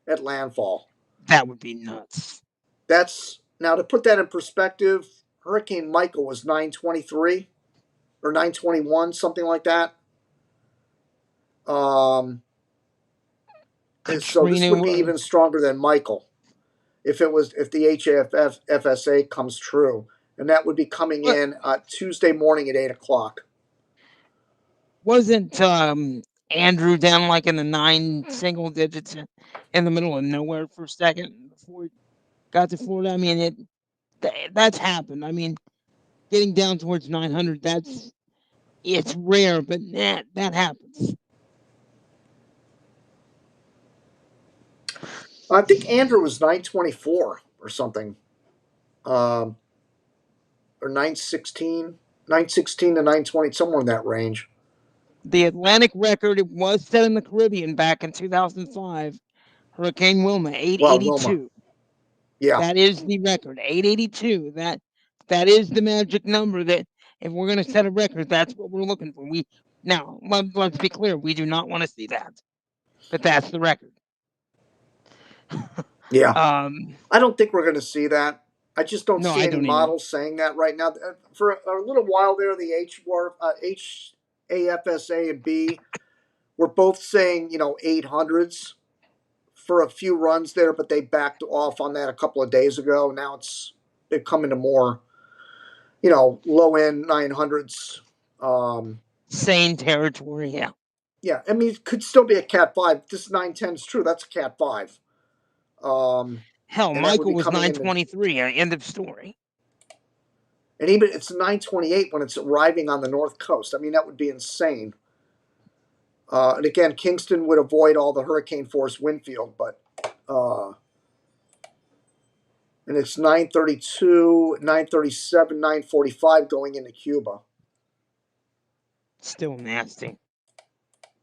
Speaker 1: at landfall.
Speaker 2: that would be nuts.
Speaker 1: That's now to put that in perspective. Hurricane Michael was 923 or 921, something like that. So this would be even stronger than Michael if the HAFSA comes true, and that would be coming in Tuesday morning at 8 o'clock.
Speaker 2: Wasn't Andrew down like in the 9 single digits in the middle of nowhere for a second before he got to Florida? I mean, that's happened. I mean, getting down towards 900, it's rare, but that happens.
Speaker 1: I think Andrew was 924 or something, or 916 to 920, somewhere in that range.
Speaker 2: The Atlantic record, it was set in the Caribbean back in 2005. Hurricane Wilma, 882.
Speaker 1: Wilma. Yeah.
Speaker 2: That is the record, 882. That is the magic number that if we're going to set a record, that's what we're looking for. Let's be clear, we do not want to see that. But that's the record.
Speaker 1: Yeah. I don't think we're going to see that. I just don't see any models saying that right now. For a little while there, the HAFSA and B were both saying, 800s for a few runs there, but they backed off on that a couple of days ago. Now they've come into more, low end 900s.
Speaker 2: Sane territory, yeah.
Speaker 1: Yeah, I mean, it could still be a Cat 5. This 910 is true. That's a Cat 5.
Speaker 2: Hell, Michael was 923. End of story.
Speaker 1: And even it's 928 when it's arriving on the North Coast. I mean, that would be insane. And again, Kingston would avoid all the hurricane force wind field, but and it's 932, 937, 945 going into Cuba.
Speaker 2: Still nasty.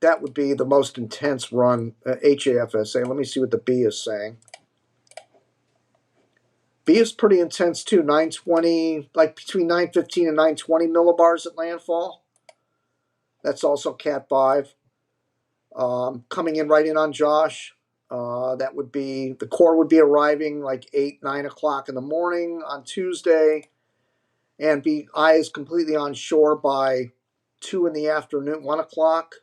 Speaker 1: That would be the most intense run, HAFSA. Let me see what the B is saying. B is pretty intense too, 920, like between 915 and 920 millibars at landfall. That's also Cat 5. Coming in right in on Josh. That would be, the core would be arriving like 8, 9 o'clock in the morning on Tuesday and be eyes completely on shore by 2 in the afternoon, 1 o'clock.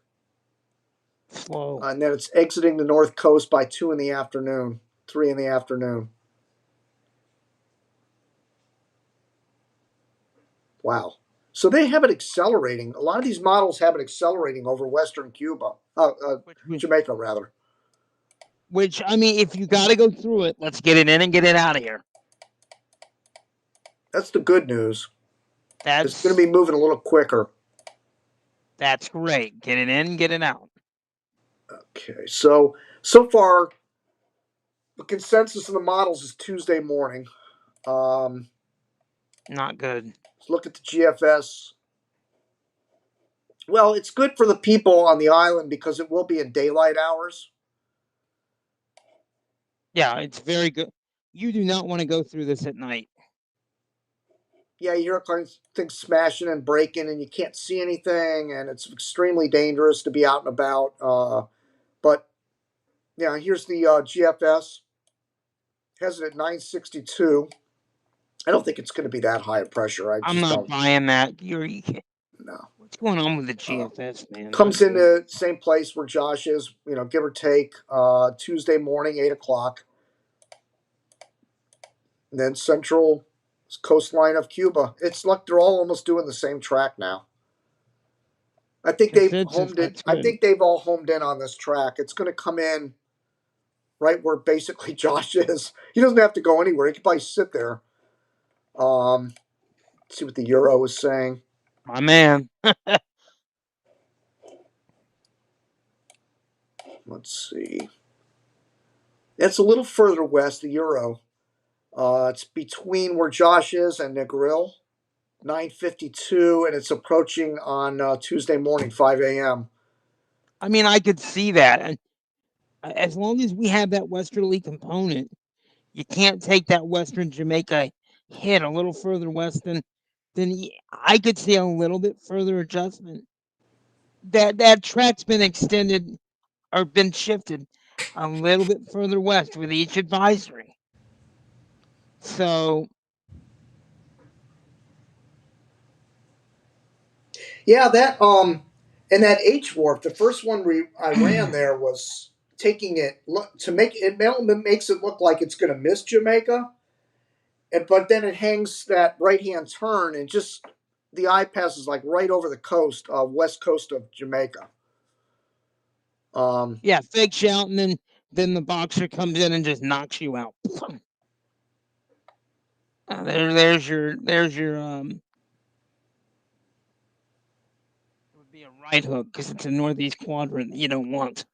Speaker 2: Slow.
Speaker 1: And then it's exiting the North Coast by 2 in the afternoon, 3 in the afternoon. Wow. So they have it accelerating. A lot of these models have it accelerating over Western Cuba, Jamaica rather.
Speaker 2: Which, I mean, if you got to go through it, let's get it in and get it out of here.
Speaker 1: That's the good news. It's going to be moving a little quicker.
Speaker 2: That's great. Get it in, get it out.
Speaker 1: Okay, so far, the consensus of the models is Tuesday morning.
Speaker 2: Not good.
Speaker 1: Let's look at the GFS. Well, it's good for the people on the island because it will be in daylight hours.
Speaker 2: Yeah, it's very good. You do not want to go through this at night.
Speaker 1: Yeah, you hear things smashing and breaking, and you can't see anything, and it's extremely dangerous to be out and about. But yeah, here's the GFS. Has it at 962. I don't think it's going to be that high of pressure. I'm not
Speaker 2: buying that.
Speaker 1: No.
Speaker 2: What's going on with the GFS, man?
Speaker 1: Comes in the same place where Josh is, give or take, Tuesday morning, 8 o'clock. And then central coastline of Cuba. It's like they're all almost doing the same track now. I think they've
Speaker 2: Consensus,
Speaker 1: homed it.
Speaker 2: that's
Speaker 1: I
Speaker 2: good.
Speaker 1: think they've all homed in on this track. It's going to come in right where basically Josh is. He doesn't have to go anywhere. He can probably sit there. See what the Euro is saying.
Speaker 2: My man.
Speaker 1: Let's see. It's a little further west, the Euro. It's between where Josh is and Negril, 9:52, and it's approaching on Tuesday morning, 5 a.m.
Speaker 2: I mean, I could see that. And as long as we have that westerly component, you can't take that western Jamaica hit a little further west than I could see a little bit further adjustment. That track's been extended or been shifted a little bit further west with each advisory. So
Speaker 1: Yeah, and that H warp, the first one I ran there was taking it to make it makes it look like it's going to miss Jamaica, but then it hangs that right hand turn and just the eye passes like right over the coast, west coast of Jamaica.
Speaker 2: yeah, fake shout, and then the boxer comes in and just knocks you out. There's your it would be a right hook because it's a northeast quadrant that you don't want.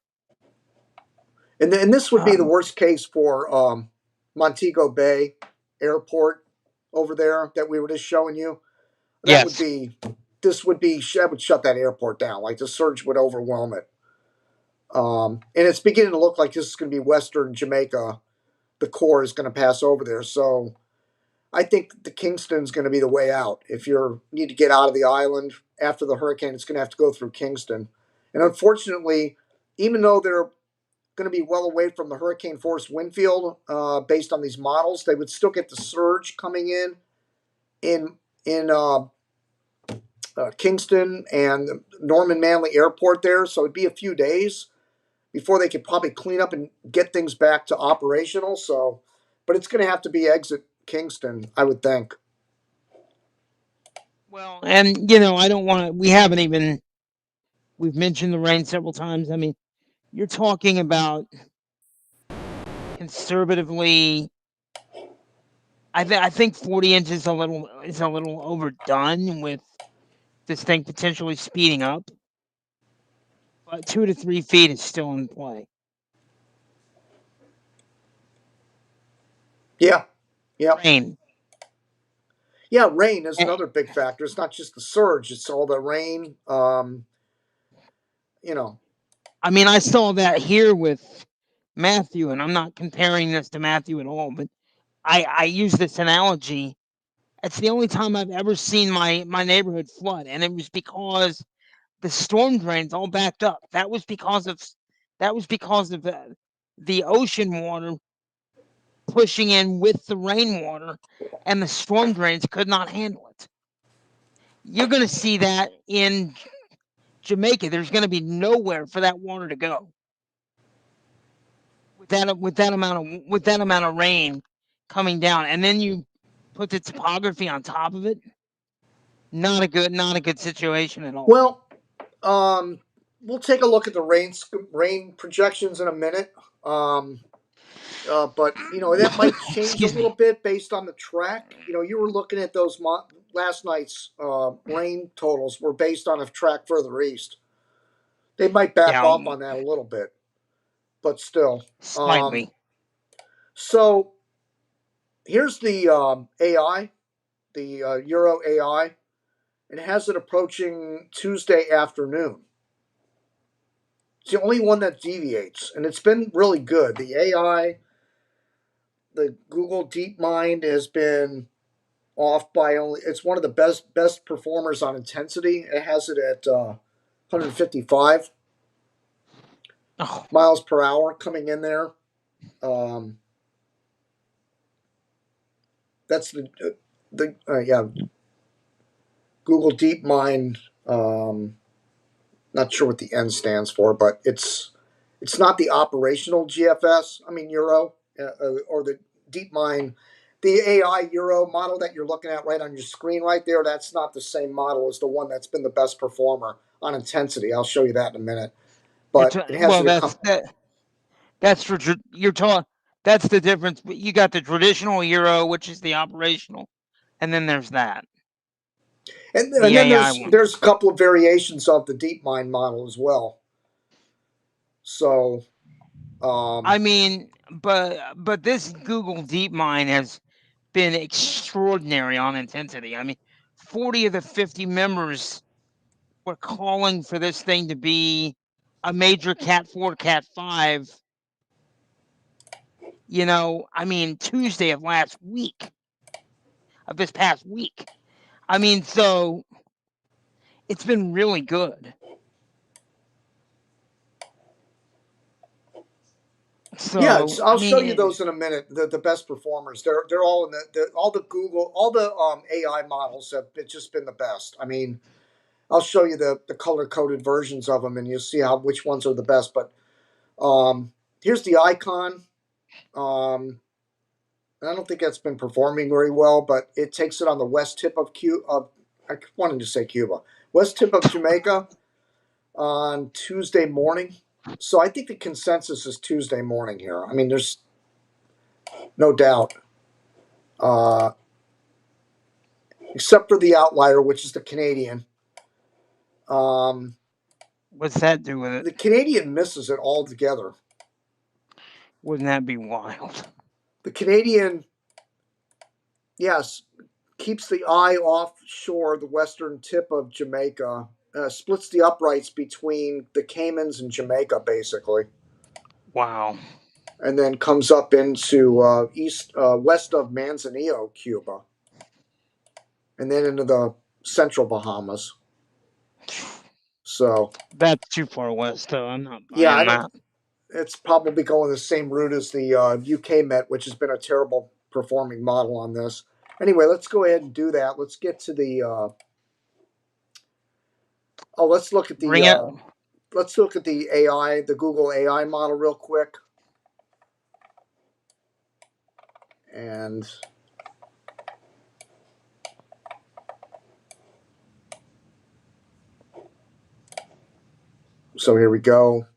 Speaker 1: And this would be the
Speaker 2: Um,
Speaker 1: worst case for Montego Bay Airport over there that we were just showing you. That would
Speaker 2: yes.
Speaker 1: be that would shut that airport down. Like the surge would overwhelm it. And it's beginning to look like this is going to be Western Jamaica. The core is going to pass over there. So I think the Kingston's going to be the way out. If you need to get out of the island after the hurricane, it's going to have to go through Kingston. And unfortunately, even though they're going to be well away from the hurricane force wind field, based on these models, they would still get the surge coming in Kingston and Norman Manley Airport there. So it'd be a few days before they could probably clean up and get things back to operational. So, but it's going to have to be exit Kingston, I would think.
Speaker 2: Well, and I don't want to. We haven't even. We've mentioned the rain several times. I mean, you're talking about conservatively. I think 40 inches is a little overdone with this thing potentially speeding up, but 2 to 3 feet is still in play.
Speaker 1: Yeah, yeah,
Speaker 2: Rain.
Speaker 1: yeah. Rain is
Speaker 2: Eh,
Speaker 1: another big factor. It's not just the surge; it's all the rain. You know,
Speaker 2: I mean, I saw that here with Matthew, and I'm not comparing this to Matthew at all, but I use this analogy. It's the only time I've ever seen my neighborhood flood, and it was because the storm drains all backed up. That was because of the ocean water pushing in with the rainwater, and the storm drains could not handle it. You're going to see that in Jamaica. There's going to be nowhere for that water to go with that amount of rain coming down, and then you put the topography on top of it. Not a good situation at all.
Speaker 1: well, we'll take a look at the rain projections in a minute. Um, but that might change a
Speaker 2: Excuse
Speaker 1: little
Speaker 2: me.
Speaker 1: bit based on the track. You were looking at those last night's rain totals were based on a track further east. They might back
Speaker 2: Yeah,
Speaker 1: off on that a little bit, but still. Um,
Speaker 2: slightly.
Speaker 1: so here's the AI, the Euro AI, and it has it approaching Tuesday afternoon. It's the only one that deviates, and it's been really good. The AI, the Google DeepMind has been off by only. It's one of the best performers on intensity. It has it at 155
Speaker 2: Oh,
Speaker 1: miles per hour coming in there. Um, that's the yeah, Google DeepMind. Not sure what the N stands for, but it's not the operational GFS. I mean Euro or the DeepMind. the AI Euro model that you're looking at right on your screen right there, that's not the same model as the one that's been the best performer on intensity. I'll show you that in a minute. But it has
Speaker 2: Well,
Speaker 1: the
Speaker 2: that's for you're talking. That's the difference. You got the traditional Euro, which is the operational, and then there's that,
Speaker 1: and
Speaker 2: the
Speaker 1: then
Speaker 2: AI one.
Speaker 1: there's a couple of variations of the DeepMind model as well. So
Speaker 2: I mean, but this Google DeepMind has been extraordinary on intensity. I mean, 40 of the 50 members were calling for this thing to be a major Cat 4, Cat 5. I mean, Tuesday of this past week. I mean, so it's been really good.
Speaker 1: yeah,
Speaker 2: So, I
Speaker 1: I'll show you
Speaker 2: mean,
Speaker 1: those in a minute. The best performers. They're all in all the Google, all the AI models have just been the best. I mean, I'll show you the color coded versions of them, and you'll see which ones are the best. But here's the icon. I don't think that's been performing very well, but it takes it on the west tip of I wanted to say Cuba, west tip of Jamaica on Tuesday morning. So I think the consensus is Tuesday morning here. I mean, there's no doubt, uh, except for the outlier, which is the Canadian. Um,
Speaker 2: what's that do with it?
Speaker 1: the Canadian misses it altogether.
Speaker 2: Wouldn't that be wild?
Speaker 1: The Canadian, yes, keeps the eye offshore, the western tip of Jamaica, splits the uprights between the Caymans and Jamaica, basically,
Speaker 2: Wow.
Speaker 1: and then comes up into west of Manzanillo, Cuba, and then into the central Bahamas. So
Speaker 2: That's too far west, though. I'm not
Speaker 1: yeah, I
Speaker 2: buying
Speaker 1: don't.
Speaker 2: that.
Speaker 1: It's probably going the same route as the UK Met, which has been a terrible performing model on this. Anyway, let's go ahead and do that. Let's get to the. Let's look at
Speaker 2: Bring it.
Speaker 1: the AI, the Google AI model, real quick. And so here we go.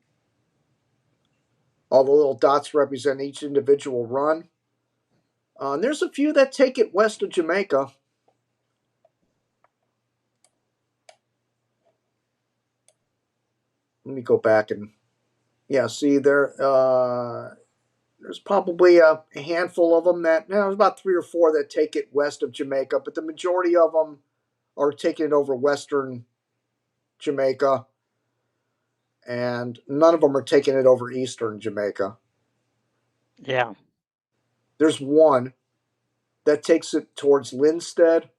Speaker 1: All the little dots represent each individual run. And there's a few that take it west of Jamaica. Let me go back and see there. There's probably a handful of them there's about 3 or 4 that take it west of Jamaica, but the majority of them are taking it over western Jamaica, and none of them are taking it over eastern Jamaica.
Speaker 2: Yeah.
Speaker 1: There's one that takes it towards Linstead,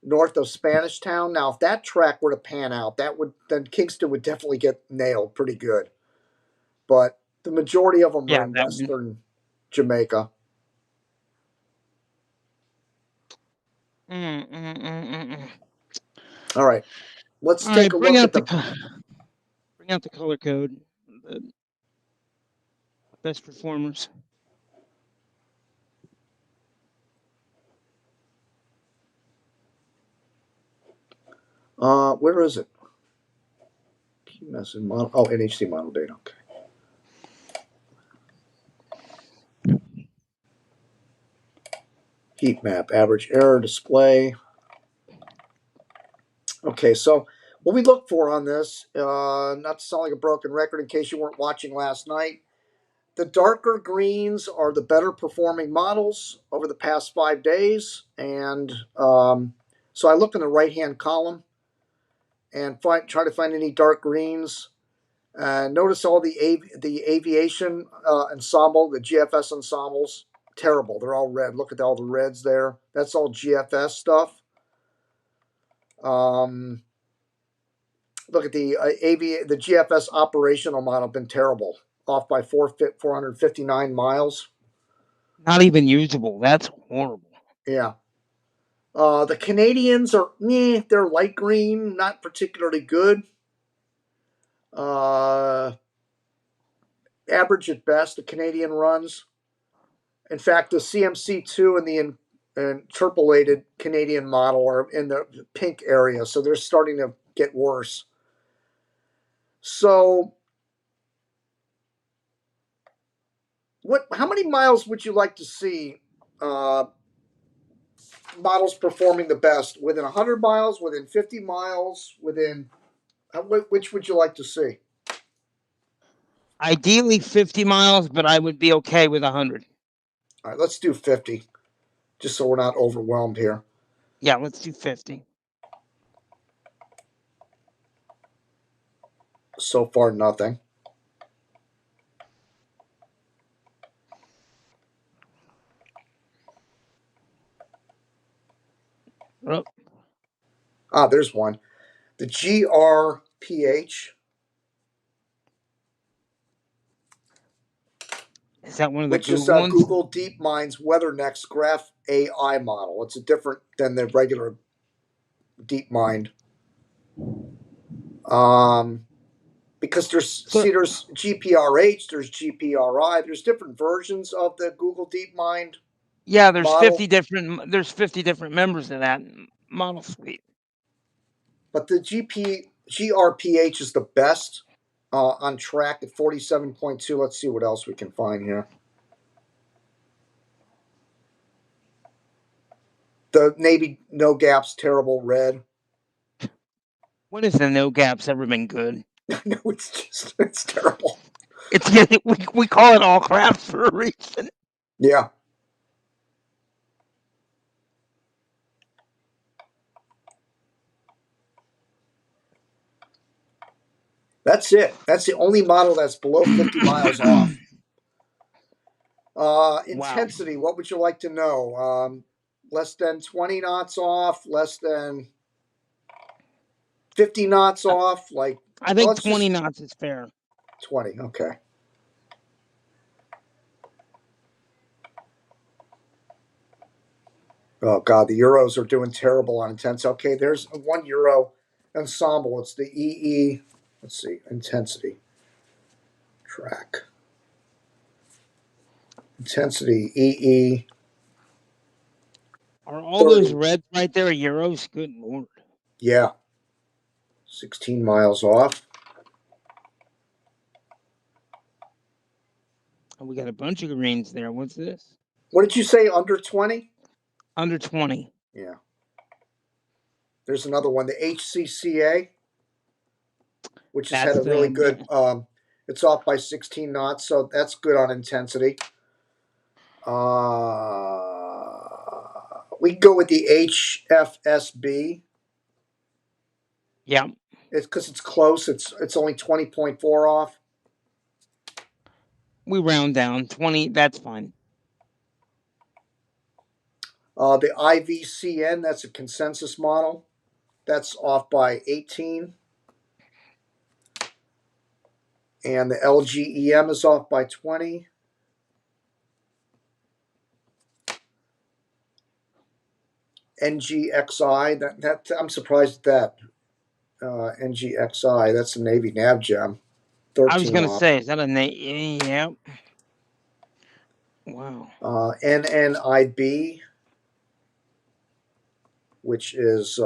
Speaker 1: north of Spanish Town. Now, if that track were to pan out, then Kingston would definitely get nailed pretty good. But the majority of them are
Speaker 2: Yeah.
Speaker 1: in western Jamaica. All right, let's
Speaker 2: All
Speaker 1: take
Speaker 2: right.
Speaker 1: a look at the.
Speaker 2: Bring out the color code. The best performers.
Speaker 1: Where is it? NHC model data. Okay. Heat map, average error display. Okay, so what we look for on this, not to sound like a broken record in case you weren't watching last night, the darker greens are the better performing models over the past 5 days. And so I look in the right hand column and try to find any dark greens. Notice all the aviation ensemble, the GFS ensembles, terrible. They're all red. Look at all the reds there. That's all GFS stuff. Look at the the GFS operational model, been terrible, off by 459 miles.
Speaker 2: Not even usable. That's horrible.
Speaker 1: Yeah. The Canadians are they're light green, not particularly good. Average at best, the Canadian runs. In fact, the CMC2 and the interpolated Canadian model are in the pink area, so they're starting to get worse. So, how many miles would you like to see models performing the best? Within 100 miles, within 50 miles, within which would you like to see?
Speaker 2: Ideally 50 miles, but I would be okay with 100.
Speaker 1: All right, let's do 50, just so we're not overwhelmed here.
Speaker 2: Yeah, let's do 50.
Speaker 1: So far, nothing.
Speaker 2: Oh,
Speaker 1: Ah, there's one. The GRPH.
Speaker 2: is that one of the
Speaker 1: Which is
Speaker 2: Google ones?
Speaker 1: Google DeepMind's WeatherNext Graph AI model. It's a different than the regular DeepMind. Because there's GPRH, there's GPRI, there's different versions of the Google DeepMind.
Speaker 2: Yeah, there's
Speaker 1: model.
Speaker 2: 50 different members of that model suite.
Speaker 1: But the GRPH is the best on track at 47.2. Let's see what else we can find here. The Navy No Gaps Terrible Red.
Speaker 2: When has the No Gaps ever been good?
Speaker 1: No, it's terrible.
Speaker 2: We call it all crap for a reason.
Speaker 1: Yeah. That's it. That's the only model that's below 50 miles off. Intensity, wow. What would you like to know? Less than 20 knots off, less than 50 knots off? Like,
Speaker 2: I think 20 knots is fair.
Speaker 1: 20, okay. Oh, God, the Euros are doing terrible on intensity. Okay, there's a 1 Euro ensemble. It's the EE, let's see, intensity. Track. Intensity, EE.
Speaker 2: Are all 30. Those reds right there Euros? Good Lord.
Speaker 1: Yeah. 16 miles off.
Speaker 2: And we got a bunch of greens there. What's this?
Speaker 1: What did you say, under 20?
Speaker 2: Under 20.
Speaker 1: Yeah. There's another one, the HCCA, which has had a really good, it's off by 16 knots, so that's good on intensity. We can go with the HFSB.
Speaker 2: Yeah.
Speaker 1: It's because it's close. It's only 20.4 off.
Speaker 2: We round down 20. That's fine.
Speaker 1: The IVCN, that's a consensus model. That's off by 18. And the LGEM is off by 20. NGXI, that I'm surprised at that. NGXI, that's a Navy NavGem. 13
Speaker 2: I was going to
Speaker 1: off.
Speaker 2: say, is that a Navy? Yeah. Wow.
Speaker 1: NNIB, which is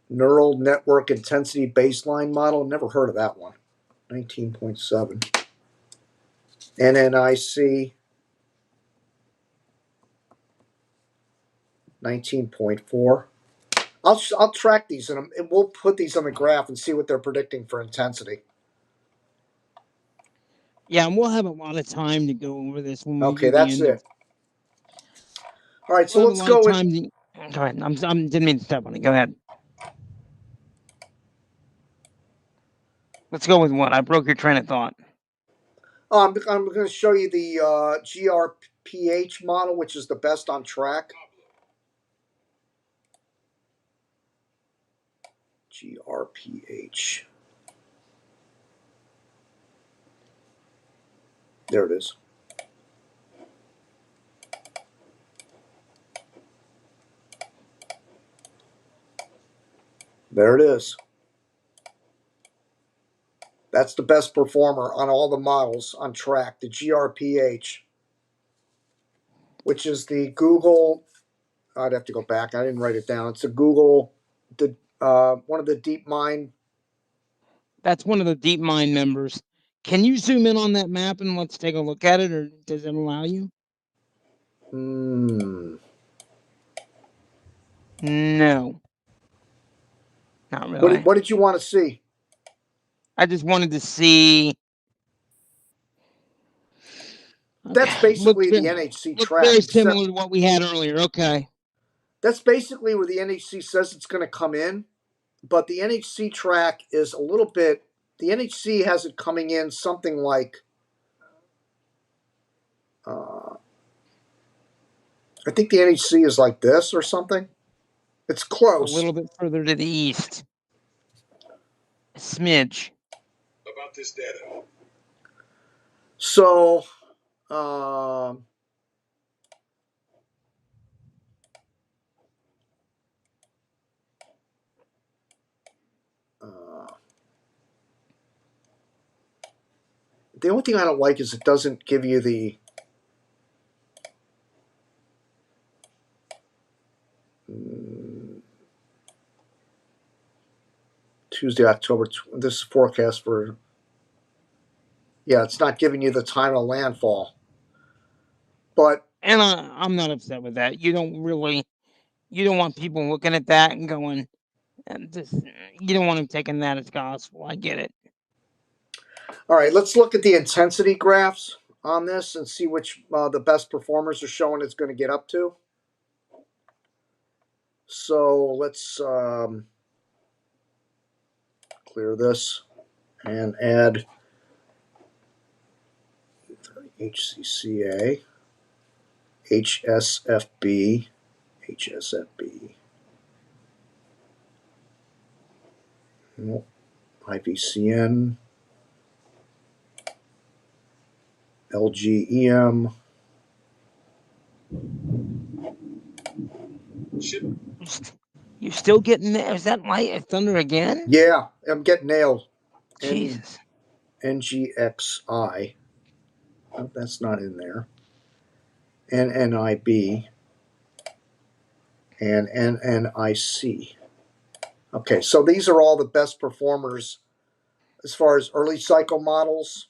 Speaker 1: Neural Network Intensity Baseline Model. Never heard of that one. 19.7. NNIC, 19.4. I'll track these and we'll put these on the graph and see what they're predicting for intensity.
Speaker 2: Yeah, and we'll have a lot of time to go over this when we
Speaker 1: okay, that's it. All right, so let's go.
Speaker 2: Go ahead. I didn't mean to step on it. Go ahead. Let's go with what? I broke your train of thought.
Speaker 1: I'm going to show you the GRPH model, which is the best on track. GRPH. There it is. There it is. That's the best performer on all the models on track, the GRPH. which is the Google. I'd have to go back. I didn't write it down. It's a Google, one of the DeepMind.
Speaker 2: That's one of the DeepMind members. Can you zoom in on that map and let's take a look at it, or does it allow you? No, not really.
Speaker 1: What did you want to see?
Speaker 2: I just wanted to see.
Speaker 1: That's
Speaker 2: Okay,
Speaker 1: basically the NHC
Speaker 2: looks
Speaker 1: track,
Speaker 2: very
Speaker 1: except
Speaker 2: similar to what we had earlier. Okay.
Speaker 1: that's basically where the NHC says it's going to come in. But the NHC track is a little bit. The NHC has it coming in something like. I think the NHC is like this or something. It's
Speaker 2: A
Speaker 1: close.
Speaker 2: little bit further to the east. A smidge.
Speaker 3: About this data.
Speaker 1: So, the only thing I don't like is it doesn't give you the. Tuesday, October. This is forecast for. Yeah, it's not giving you the time of landfall. But
Speaker 2: And I'm not upset with that. You don't want people looking at that and going, you don't want them taking that as gospel. I get it.
Speaker 1: all right, let's look at the intensity graphs on this and see which the best performers are showing it's going to get up to. So let's clear this and add HCCA, HSFB, HSFB, IVCN, LGEM.
Speaker 2: You still getting there? Is that light thunder again?
Speaker 1: Yeah, I'm getting nailed.
Speaker 2: Jesus.
Speaker 1: NGXI. Oh, that's not in there. NNIB and NNIC. Okay, so these are all the best performers as far as early cycle models.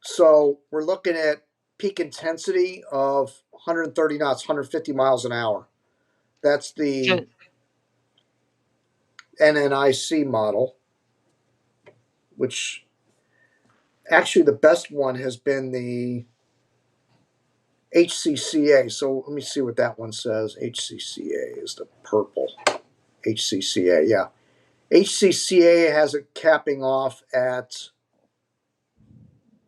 Speaker 1: So we're looking at peak intensity of 130 knots, 150 miles an hour. That's the NNIC model, which actually the best one has been the HCCA. So let me see what that one says. HCCA is the purple. HCCA, yeah. HCCA has it capping off at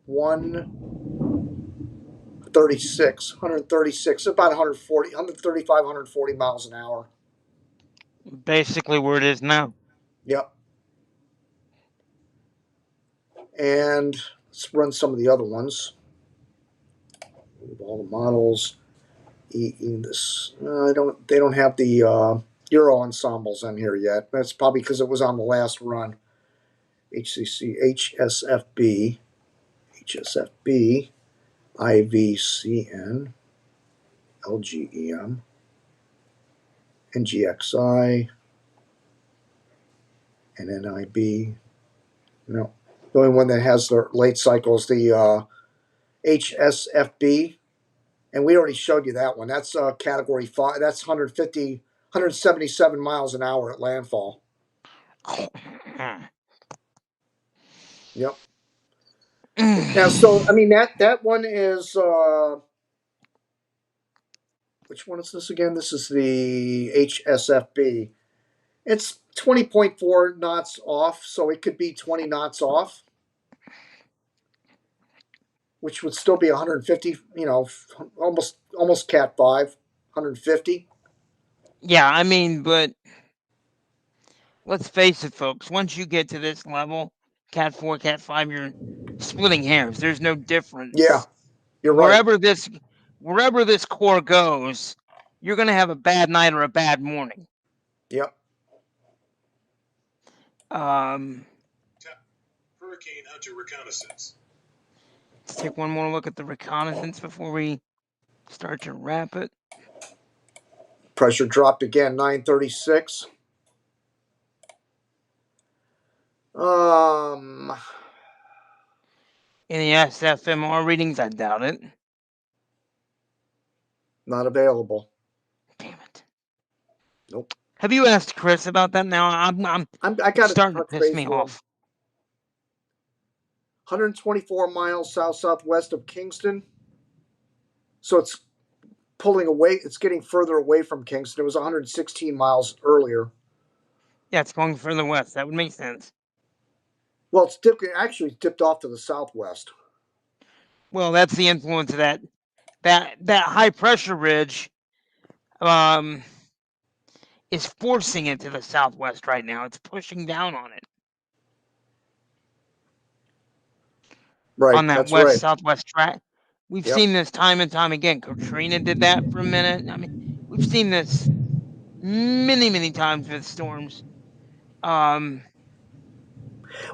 Speaker 1: 136, about 140, 135, 140 miles an hour.
Speaker 2: Basically where it is now.
Speaker 1: Yep. And let's run some of the other ones. All the models. They don't have the Euro ensembles in here yet. That's probably because it was on the last run. HCC, HSFB, IVCN, LGEM, NGXI, and NIB. No, the only one that has the late cycle is the HSFB, and we already showed you that one. That's category 5. That's 177 miles an hour at landfall. Yep. Now, so I mean that one is which one is this again? This is the HSFB. It's 20.4 knots off, so it could be 20 knots off, which would still be 150. Almost Cat 5, 150.
Speaker 2: Yeah, I mean, but let's face it, folks. Once you get to this level, Cat 4, Cat 5, you're splitting hairs. There's no difference.
Speaker 1: Yeah, you're right.
Speaker 2: Wherever this core goes, you're going to have a bad night or a bad morning.
Speaker 1: Yep.
Speaker 3: Hurricane Hunter reconnaissance.
Speaker 2: Let's take one more look at the reconnaissance before we start to wrap it.
Speaker 1: Pressure dropped again, 936.
Speaker 2: Any SFMR readings? I doubt it.
Speaker 1: Not available.
Speaker 2: Damn it.
Speaker 1: Nope.
Speaker 2: Have you asked Chris about that now?
Speaker 1: I got
Speaker 2: starting to piss me off.
Speaker 1: 124 miles south-southwest of Kingston. So it's pulling away. It's getting further away from Kingston. It was 116 miles earlier.
Speaker 2: Yeah, it's going further west. That would make sense.
Speaker 1: Well, it's dipped off to the southwest.
Speaker 2: Well, that's the influence of that high pressure ridge is forcing it to the southwest right now. It's pushing down on it.
Speaker 1: Right.
Speaker 2: On that
Speaker 1: that's
Speaker 2: west
Speaker 1: right.
Speaker 2: southwest track. We've seen this time and time again. Katrina did that for a minute. I mean, we've seen this many, many times with storms.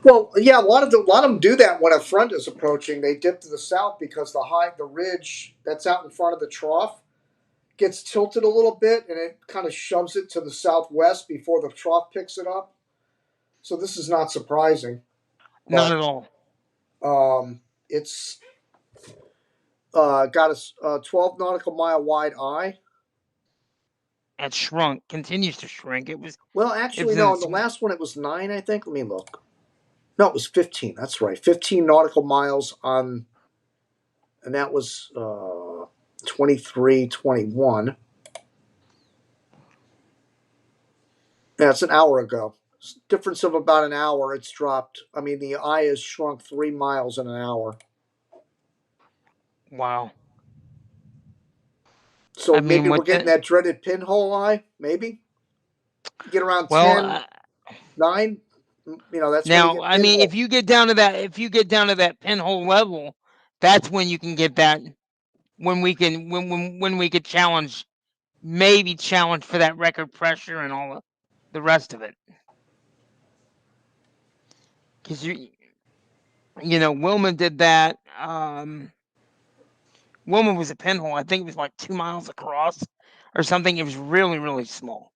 Speaker 1: Well, yeah, a lot of them do that when a front is approaching. They dip to the south because the ridge that's out in front of the trough gets tilted a little bit, and it kind of shoves it to the southwest before the trough picks it up. So this is not surprising.
Speaker 2: Not at all.
Speaker 1: It's got a 12 nautical mile wide eye.
Speaker 2: It shrunk, continues to shrink. It was
Speaker 1: actually no. In the last one, it was 9, I think. Let me look. No, it was 15. That's right, 15 nautical miles on, and that was 23:21. That's an hour ago. Difference of about an hour. It's dropped. I mean, the eye has shrunk 3 miles in an hour.
Speaker 2: Wow.
Speaker 1: So maybe we're getting that dreaded pinhole eye. Maybe get around 10, 9. That's
Speaker 2: now.
Speaker 1: when you get
Speaker 2: I mean, if you get down to that pinhole level, that's when you can get that. When we could challenge for that record pressure and all the rest of it. Because Wilma did that. Wilma was a pinhole. I think it was like 2 miles across or something. It was really, really small.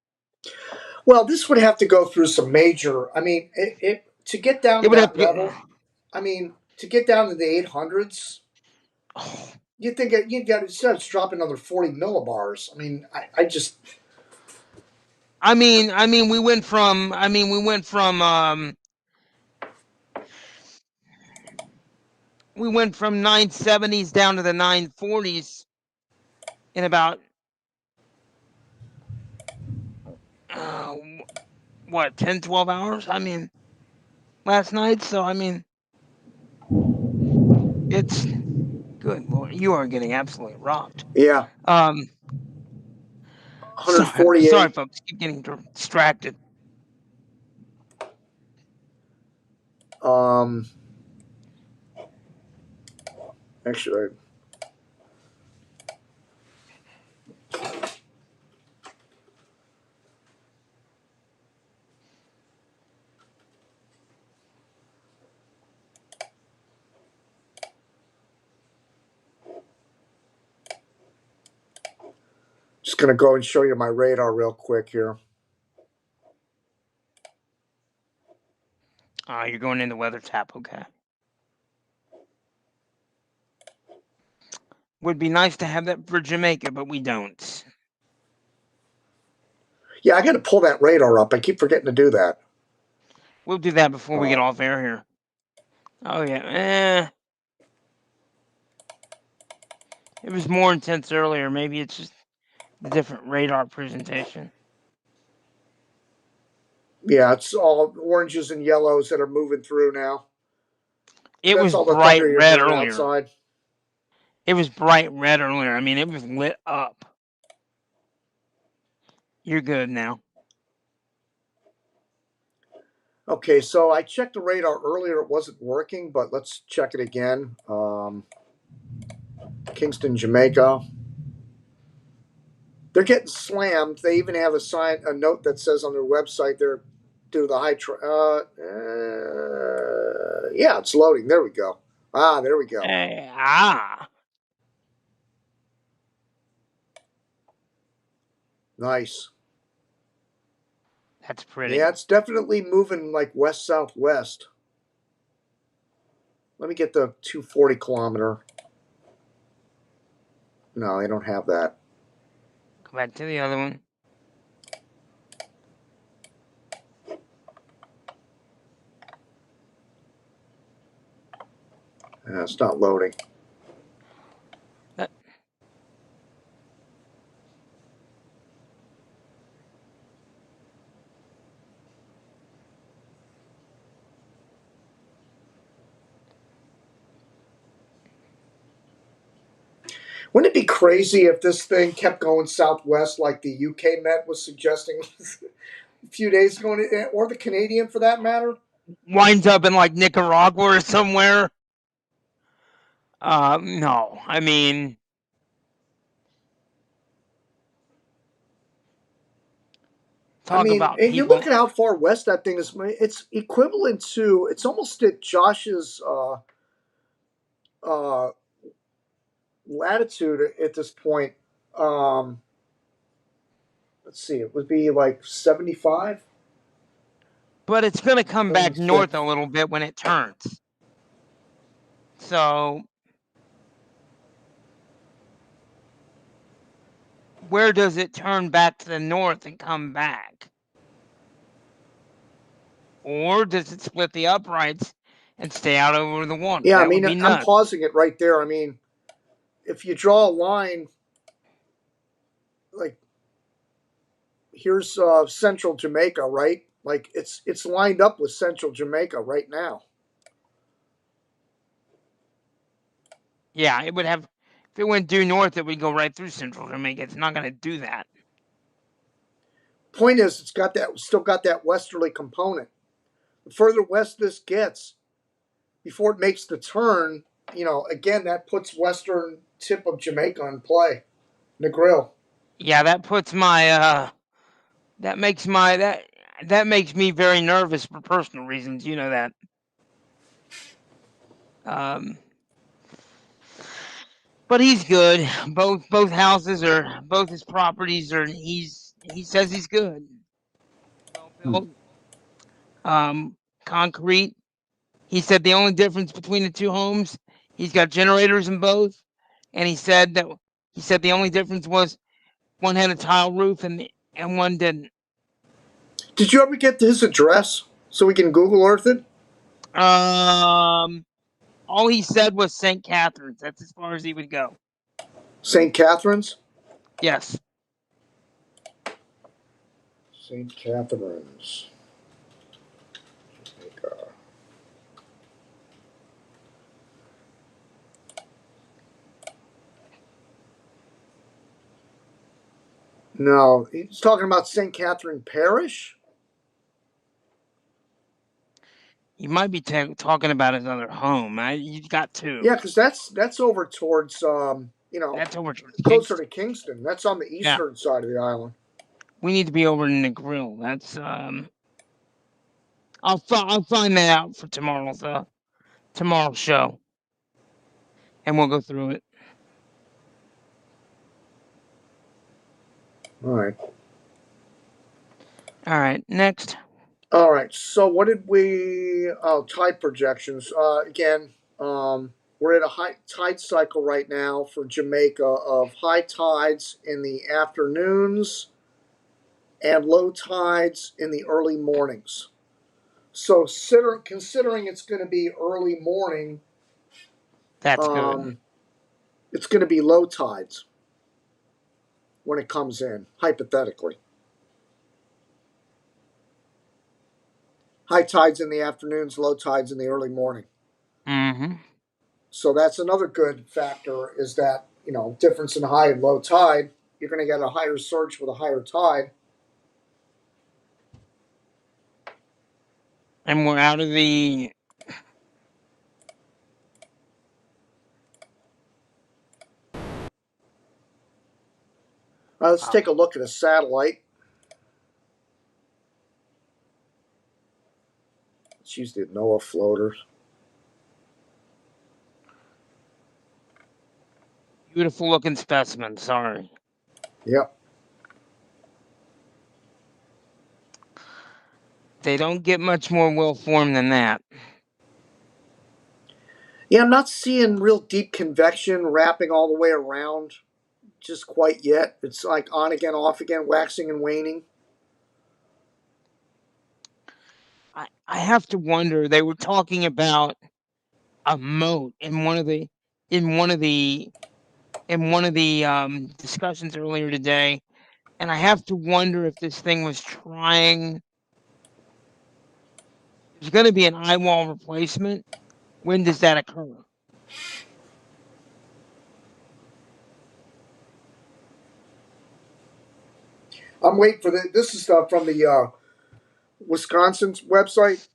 Speaker 1: Well, this would have to go through some major. I mean, to get down to that level. I mean, to get down to the 800s, you think you got to drop another 40 millibars. I mean, I just.
Speaker 2: I mean, we went from 970s down to the 940s in about 10, 12 hours? I mean, last night. So, I mean, it's good Lord. You are getting absolutely rocked.
Speaker 1: Yeah. 148.
Speaker 2: Sorry, folks. Keep getting distracted.
Speaker 1: Actually. Just going to go and show you my radar real quick here.
Speaker 2: You're going into weather tap, okay. Would be nice to have that for Jamaica, but we don't.
Speaker 1: Yeah, I got to pull that radar up. I keep forgetting to do that.
Speaker 2: We'll do that before we get off air here. Oh, yeah. It was more intense earlier. Maybe it's just a different radar presentation.
Speaker 1: Yeah, it's all oranges and yellows that are moving through now.
Speaker 2: It was bright red earlier. Outside. It was bright red earlier. I mean, it was lit up. You're good now.
Speaker 1: Okay, so I checked the radar earlier. It wasn't working, but let's check it again. Kingston, Jamaica. They're getting slammed. They even have a note that says on their website they're due to the high. Yeah, it's loading. There we go. Ah, there we go. Nice.
Speaker 2: That's pretty.
Speaker 1: Yeah, it's definitely moving like west southwest. Let me get the 240 kilometer. No, they don't have that.
Speaker 2: Go back to the other one.
Speaker 1: It's not loading.
Speaker 2: That-
Speaker 1: Wouldn't it be crazy if this thing kept going southwest like the UK Met was suggesting a few days ago, or the Canadian for that matter?
Speaker 2: Winds up in like Nicaragua or somewhere. No, I mean, talk about
Speaker 1: and you
Speaker 2: people.
Speaker 1: look at how far west that thing is. It's equivalent to. It's almost at Josh's uh, latitude at this point. Um, let's see, it would be like 75.
Speaker 2: But it's going to come back
Speaker 1: 76.
Speaker 2: north a little bit when it turns. So, where does it turn back to the north and come back? Or does it split the uprights and stay out over the water?
Speaker 1: Yeah, I
Speaker 2: That would
Speaker 1: mean,
Speaker 2: be
Speaker 1: I'm
Speaker 2: nuts.
Speaker 1: pausing it right there. I mean, if you draw a line, like here's central Jamaica, right? Like it's lined up with central Jamaica right now.
Speaker 2: Yeah, it would have. If it went due north, it would go right through central Jamaica. It's not going to do that.
Speaker 1: Point is, it's got that still got that westerly component. The further west this gets, before it makes the turn, again that puts western tip of Jamaica in play, Negril.
Speaker 2: Yeah, that puts my that makes me very nervous for personal reasons. You know that. But he's good. Both houses are both his properties are. He says he's good. Well built. Concrete. He said the only difference between the two homes, he's got generators in both, and he said the only difference was one had a tile roof and one didn't.
Speaker 1: Did you ever get his address so we can Google Earth it?
Speaker 2: All he said was St. Catharines. That's as far as he would go.
Speaker 1: St. Catharines.
Speaker 2: Yes.
Speaker 1: St. Catharines. Jamaica. No, he's talking about St. Catherine Parish.
Speaker 2: He might be talking about his other home. You've got two.
Speaker 1: Yeah, because that's over towards
Speaker 2: That's over towards
Speaker 1: closer
Speaker 2: Kingston.
Speaker 1: to Kingston. That's on the eastern side of the island.
Speaker 2: We need to be over in the grill. That's I'll find that out for tomorrow's show, and we'll go through it.
Speaker 1: All right.
Speaker 2: All right. Next.
Speaker 1: All right. So what did we? Oh, tide projections. Again, we're at a high tide cycle right now for Jamaica of high tides in the afternoons and low tides in the early mornings. So considering it's going to be early morning,
Speaker 2: That's good.
Speaker 1: it's going to be low tides when it comes in, hypothetically. High tides in the afternoons, low tides in the early morning.
Speaker 2: Mm-hmm.
Speaker 1: So that's another good factor is that, difference in high and low tide, you're going to get a higher surge with a higher tide.
Speaker 2: And we're out of the.
Speaker 1: Let's take a look at a satellite. Let's use the NOAA floaters.
Speaker 2: Beautiful looking specimen. Sorry.
Speaker 1: Yep.
Speaker 2: They don't get much more well formed than that.
Speaker 1: Yeah, I'm not seeing real deep convection wrapping all the way around just quite yet. It's like on again, off again, waxing and waning.
Speaker 2: I have to wonder. They were talking about a moat in in one of the discussions earlier today, and I have to wonder if this thing was trying. There's going to be an eye wall replacement. When does that occur?
Speaker 1: I'm waiting for this is from the Wisconsin's website,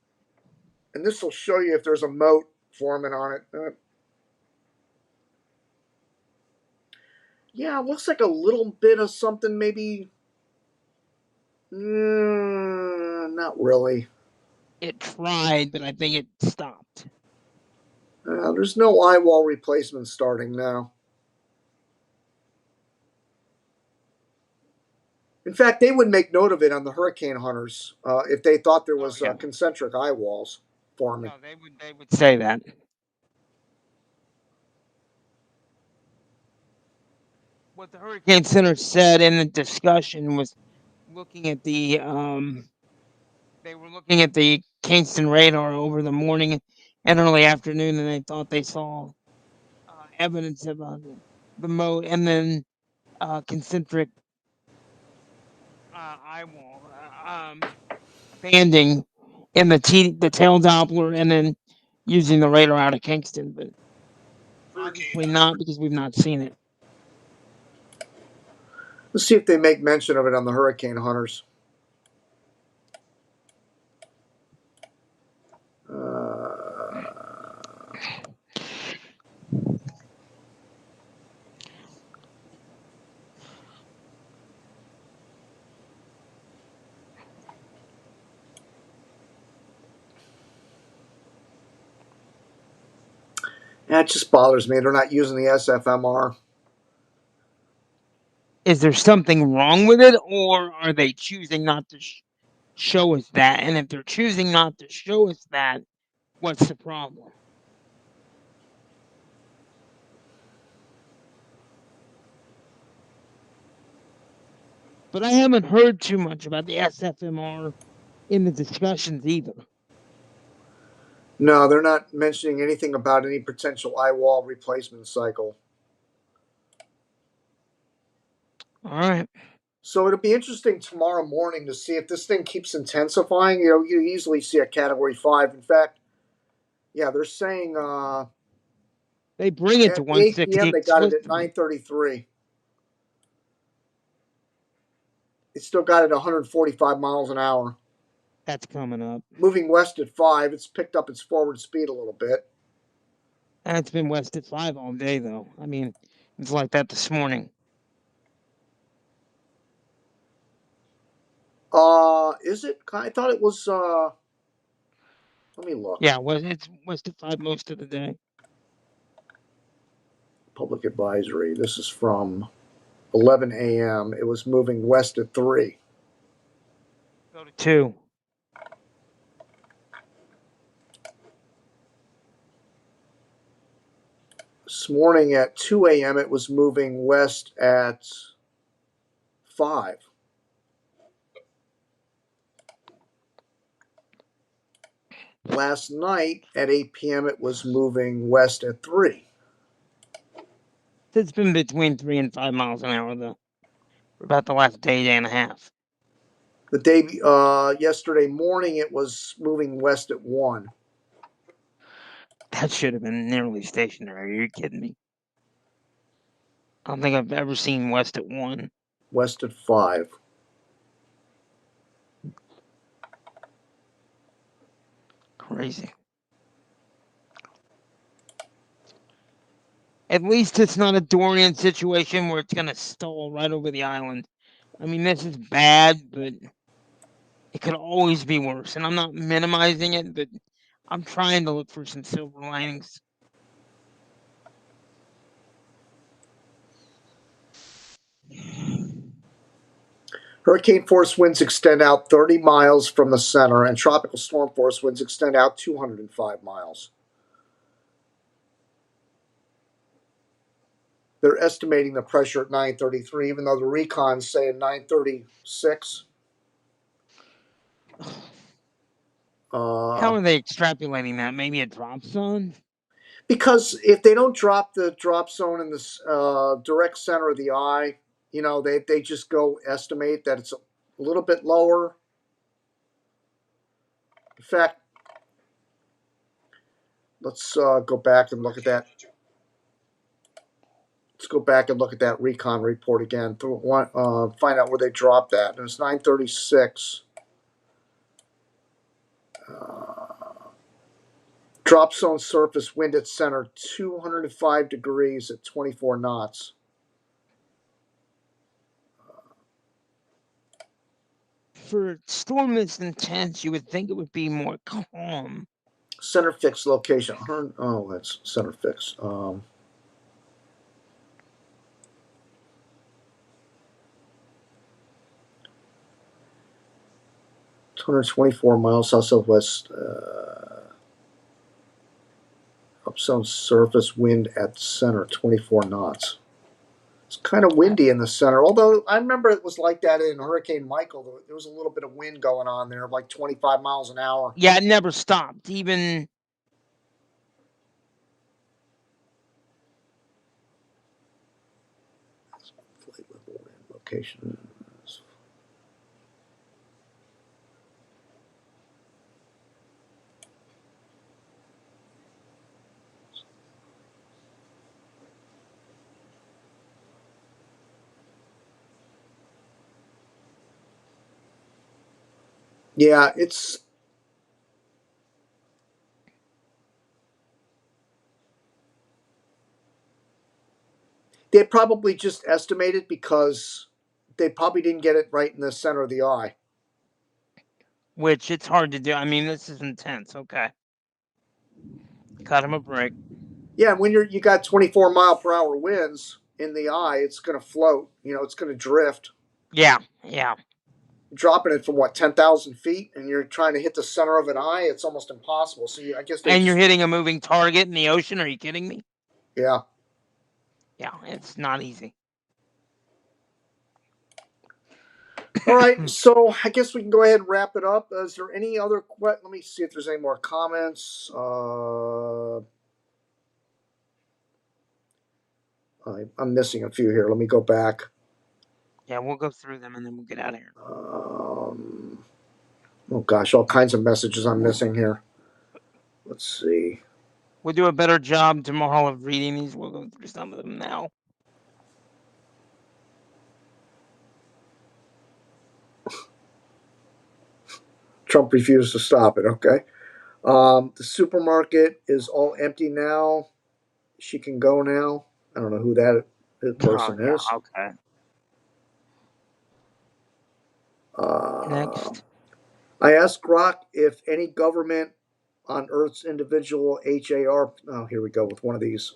Speaker 1: and this will show you if there's a moat forming on it. Yeah, it looks like a little bit of something, maybe. Not really.
Speaker 2: It tried, but I think it stopped.
Speaker 1: There's no eye wall replacement starting now. In fact, they would make note of it on the hurricane hunters if they thought there was
Speaker 2: yeah.
Speaker 1: concentric eye walls forming.
Speaker 2: No, they would say that. What the Hurricane Center said in the discussion was looking at they were looking at the Kingston radar over the morning and early afternoon, and they thought they saw evidence of the moat and then concentric eye wall banding in the tail Doppler, and then using the radar out of Kingston, but obviously not because we've not seen it.
Speaker 1: Let's see if they make mention of it on the hurricane hunters. That just bothers me. They're not using the SFMR.
Speaker 2: Is there something wrong with it, or are they choosing not to show us that? And if they're choosing not to show us that, what's the problem? But I haven't heard too much about the SFMR in the discussions either.
Speaker 1: No, they're not mentioning anything about any potential eye wall replacement cycle.
Speaker 2: All right.
Speaker 1: So it'll be interesting tomorrow morning to see if this thing keeps intensifying. You know, you easily see a Category 5. In fact, yeah, they're saying
Speaker 2: They bring it to
Speaker 1: at 8
Speaker 2: 160.
Speaker 1: p.m. they
Speaker 2: It's
Speaker 1: got it
Speaker 2: supposed
Speaker 1: at
Speaker 2: to be.
Speaker 1: 9:33. It's still got it 145 miles an hour.
Speaker 2: That's coming up.
Speaker 1: Moving west at 5. It's picked up its forward speed a little bit.
Speaker 2: And it's been west at 5 all day, though. I mean, it's like that this morning.
Speaker 1: Is it? I thought it was. Let me look.
Speaker 2: Yeah, it's west at 5 most of the day.
Speaker 1: Public advisory. This is from 11 a.m. It was moving west at 3.
Speaker 2: Go to 2.
Speaker 1: This morning at 2 a.m. it was moving west at 5. Last night at 8 p.m. it was moving west at 3.
Speaker 2: It's been between 3 and 5 miles an hour, though, for about the last day and a half.
Speaker 1: The day yesterday morning it was moving west at 1.
Speaker 2: That should have been nearly stationary. Are you kidding me? I don't think I've ever seen west at 1.
Speaker 1: West at 5.
Speaker 2: Crazy. At least it's not a Dorian situation where it's going to stall right over the island. I mean, this is bad, but it could always be worse. And I'm not minimizing it, but I'm trying to look for some silver linings.
Speaker 1: Hurricane force winds extend out 30 miles from the center, and tropical storm force winds extend out 205 miles. They're estimating the pressure at 933, even though the recon's saying 936.
Speaker 2: How are they extrapolating that? Maybe a drop zone?
Speaker 1: Because if they don't drop the drop zone in the direct center of the eye, they just go estimate that it's a little bit lower. In fact, let's go back and look at that. Let's go back and look at that recon report again. Find out where they dropped that. It was 936. Drop zone surface wind at center 205 degrees at 24 knots.
Speaker 2: For storm this intense, you would think it would be more calm.
Speaker 1: Center fix location. Oh, that's center fix. 224 miles south southwest. Upzone surface wind at center 24 knots. It's kind of windy in the center. Although I remember it was like that in Hurricane Michael. There was a little bit of wind going on there, like 25 miles an hour.
Speaker 2: Yeah, it never stopped. Even
Speaker 1: Flight level and location. Yeah, they probably just estimated because they probably didn't get it right in the center of the eye.
Speaker 2: which it's hard to do. I mean, this is intense. Okay, cut him a break.
Speaker 1: Yeah, when you got 24 mile per hour winds in the eye, it's going to float. It's going to drift.
Speaker 2: Yeah.
Speaker 1: Dropping it from 10,000 feet, and you're trying to hit the center of an eye. It's almost impossible. So I guess
Speaker 2: And you're hitting a moving target in the ocean. Are you kidding me?
Speaker 1: Yeah.
Speaker 2: Yeah, it's not easy.
Speaker 1: All right, so I guess we can go ahead and wrap it up. Is there any other? Let me see if there's any more comments. I'm missing a few here. Let me go back.
Speaker 2: Yeah, we'll go through them and then we'll get out of here.
Speaker 1: Oh gosh, all kinds of messages I'm missing here. Let's see.
Speaker 2: We'll do a better job tomorrow of reading these. We'll go through some of them now.
Speaker 1: Trump refused to stop it. Okay. The supermarket is all empty now. She can go now. I don't know who that person is.
Speaker 2: Okay. Next.
Speaker 1: I asked Grok if any government on Earth's individual HAR. Oh, here we go with one of these.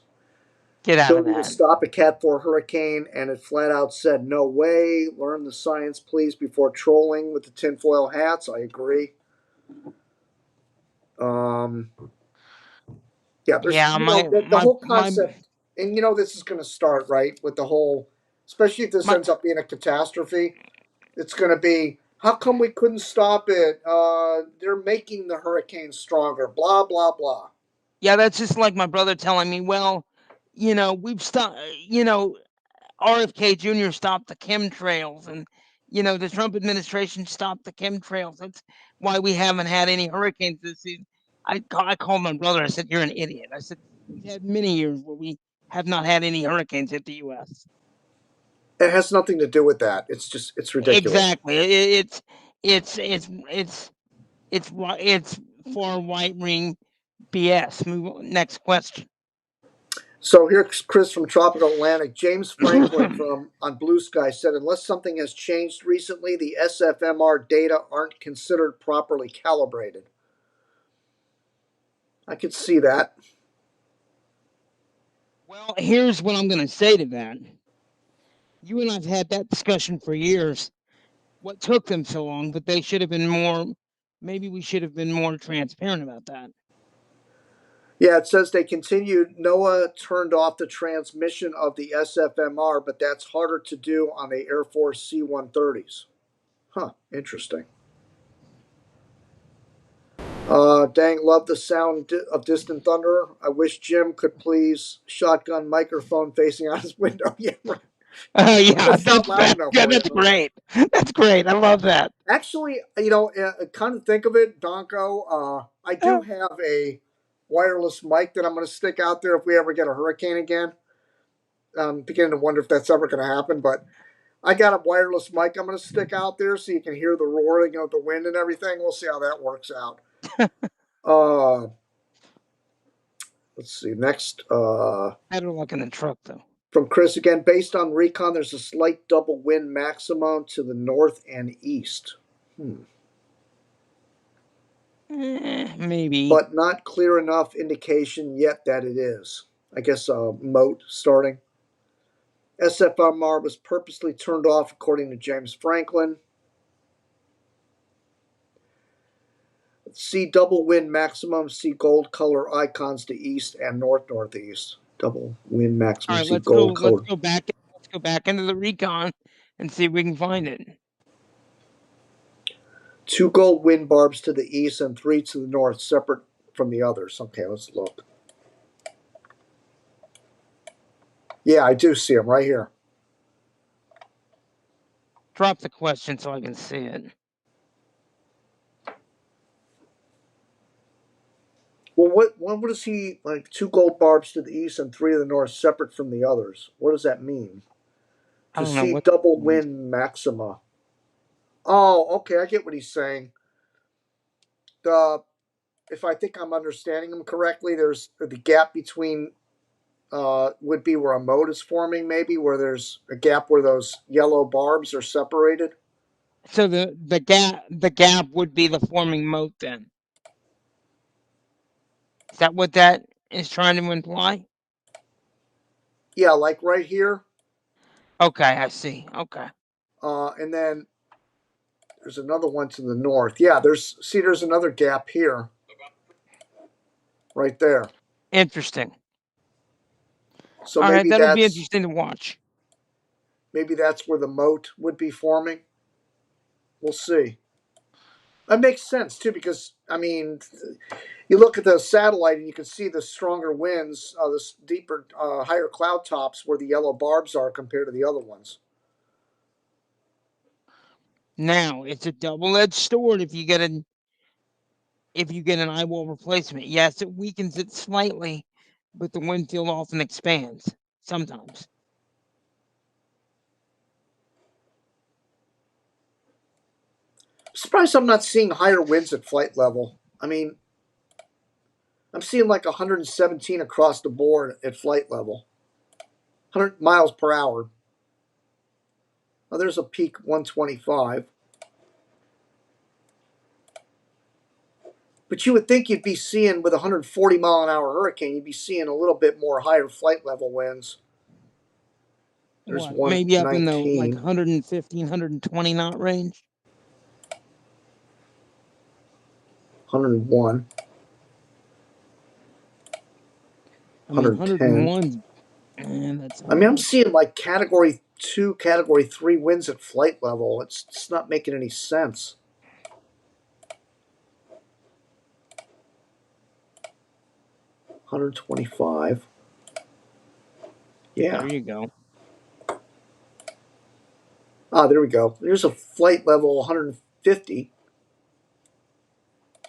Speaker 2: Get out of
Speaker 1: To
Speaker 2: that.
Speaker 1: stop a Cat 4 hurricane, and it flat out said, no way. Learn the science, please, before trolling with the tinfoil hats. I agree. Yeah, there's the whole concept, and this is going to start right with the whole, especially if this ends up being a catastrophe. It's going to be, how come we couldn't stop it? They're making the hurricane stronger. Blah blah blah.
Speaker 2: Yeah, that's just like my brother telling me, well, we've stopped. RFK Jr. stopped the chemtrails, and the Trump administration stopped the chemtrails. That's why we haven't had any hurricanes this season. I called my brother. I said, "You're an idiot." I said, "We've had many years where we have not had any hurricanes hit the U.S."
Speaker 1: It has nothing to do with that. It's ridiculous.
Speaker 2: Exactly. It's far right wing BS. Move on. Next question.
Speaker 1: So here's Chris from Tropical Atlantic. James Franklin on Blue Sky said, unless something has changed recently, the SFMR data aren't considered properly calibrated. I could see that.
Speaker 2: Well, here's what I'm going to say to that. You and I've had that discussion for years. What took them so long? But they should have been more. Maybe we should have been more transparent about that.
Speaker 1: Yeah, it says they continued. NOAA turned off the transmission of the SFMR, but that's harder to do on the Air Force C-130s. Huh, interesting. Dang, love the sound of distant thunder. I wish Jim could please shotgun microphone facing out his window. Yeah, right.
Speaker 2: Oh yeah,
Speaker 1: It's not loud enough for you.
Speaker 2: that's great. That's great. I love that.
Speaker 1: Actually, kind of think of it, Donko. I do have a wireless mic that I'm going to stick out there if we ever get a hurricane again. I'm beginning to wonder if that's ever going to happen, but I got a wireless mic I'm going to stick out there so you can hear the roaring of the wind and everything. We'll see how that works out. uh, let's see. Next,
Speaker 2: Better luck in the truck though.
Speaker 1: from Chris again. Based on recon, there's a slight double wind maximum to the north and east.
Speaker 2: Maybe.
Speaker 1: But not clear enough indication yet that it is. I guess moat starting. SFMR was purposely turned off, according to James Franklin. See double wind maximum. See gold color icons to east and northeast. Double wind maximum.
Speaker 2: All right,
Speaker 1: see
Speaker 2: let's
Speaker 1: gold
Speaker 2: go.
Speaker 1: color.
Speaker 2: Let's go back. Let's go back into the recon and see if we can find it.
Speaker 1: 2 gold wind barbs to the east and 3 to the north, separate from the others. Okay, let's look. Yeah, I do see them right here.
Speaker 2: Drop the question so I can see it.
Speaker 1: Well, what is he like? 2 gold barbs to the east and 3 to the north, separate from the others. What does that mean?
Speaker 2: I
Speaker 1: To
Speaker 2: don't know
Speaker 1: see
Speaker 2: what.
Speaker 1: double wind maxima. Oh, okay, I get what he's saying. If I think I'm understanding him correctly, there's the gap between would be where a moat is forming, maybe where there's a gap where those yellow barbs are separated.
Speaker 2: So the gap would be the forming moat then. Is that what that is trying to imply?
Speaker 1: Yeah, like right here.
Speaker 2: Okay, I see. Okay.
Speaker 1: And then there's another one to the north. Yeah, there's another gap here. Right there.
Speaker 2: Interesting.
Speaker 1: So
Speaker 2: all right,
Speaker 1: maybe
Speaker 2: that'll be
Speaker 1: that's
Speaker 2: interesting to watch.
Speaker 1: maybe that's where the moat would be forming. We'll see. That makes sense too, because I mean, you look at the satellite and you can see the stronger winds, the deeper, higher cloud tops where the yellow barbs are compared to the other ones.
Speaker 2: Now it's a double-edged sword if you get an eyewall replacement. Yes, it weakens it slightly, but the wind field often expands sometimes.
Speaker 1: I'm surprised I'm not seeing higher winds at flight level. I mean, I'm seeing like 117 across the board at flight level, 100 miles per hour. Oh, there's a peak 125. But you would think you'd be seeing, with a 140 mile an hour hurricane, you'd be seeing a little bit more higher flight level winds. There's
Speaker 2: What, maybe up in the like
Speaker 1: 119.
Speaker 2: 115, 120 knot range?
Speaker 1: 101.
Speaker 2: I mean,
Speaker 1: 110.
Speaker 2: 101's, man, that's.
Speaker 1: I mean, I'm seeing like category 2, category 3 winds at flight level. It's not making any sense. $125. Yeah.
Speaker 2: There you go.
Speaker 1: Ah, there we go. There's a flight level 150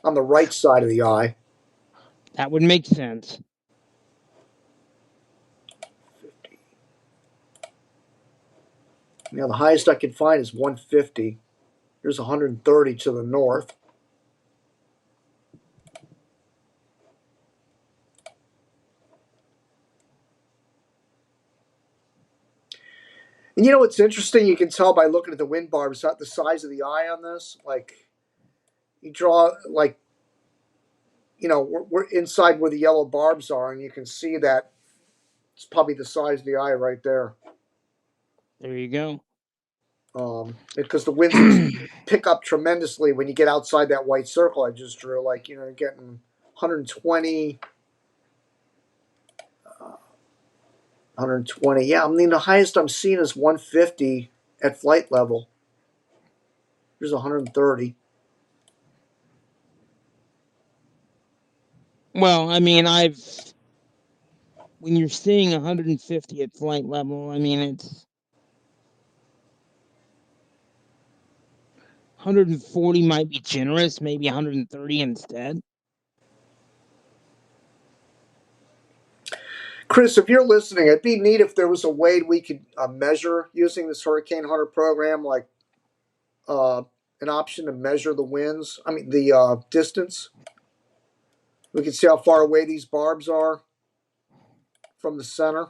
Speaker 1: on the right side of the eye.
Speaker 2: That would make sense.
Speaker 1: 50. Now the highest I can find is 150. There's 130 to the north. And you know what's interesting? You can tell by looking at the wind barbs, the size of the eye on this. Like, you draw, like, we're inside where the yellow barbs are, and you can see that it's probably the size of the eye right there.
Speaker 2: There you go.
Speaker 1: Because the winds pick up tremendously when you get outside that white circle I just drew. Like, you're getting 120. 120. Yeah, I mean, the highest I'm seeing is 150 at flight level. Here's 130.
Speaker 2: Well, I mean, when you're seeing 150 at flight level, I mean, it's 140 might be generous, maybe 130 instead.
Speaker 1: Chris, if you're listening, it'd be neat if there was a way we could measure using this Hurricane Hunter program, like an option to measure the winds. I mean, the distance. We can see how far away these barbs are from the center.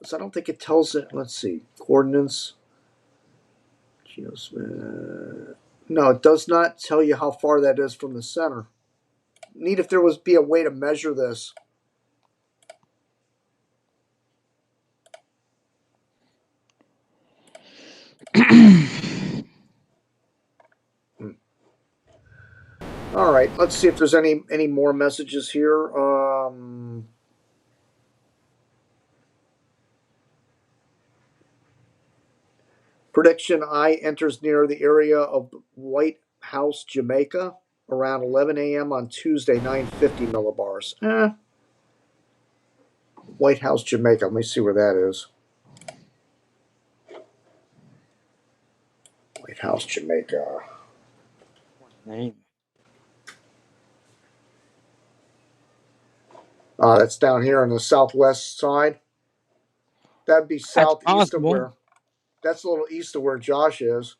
Speaker 1: So I don't think it tells it. Let's see. Coordinates. No, it does not tell you how far that is from the center. Neat if there was be a way to measure this. All right, let's see if there's any more messages here. Prediction: I enters near the area of White House, Jamaica, around 11 a.m. on Tuesday, 950 millibars. White House, Jamaica. Let me see where that is. White House, Jamaica.
Speaker 2: Name.
Speaker 1: That's down here on the southwest side. That'd be southeast of where. That's a little east of where Josh is.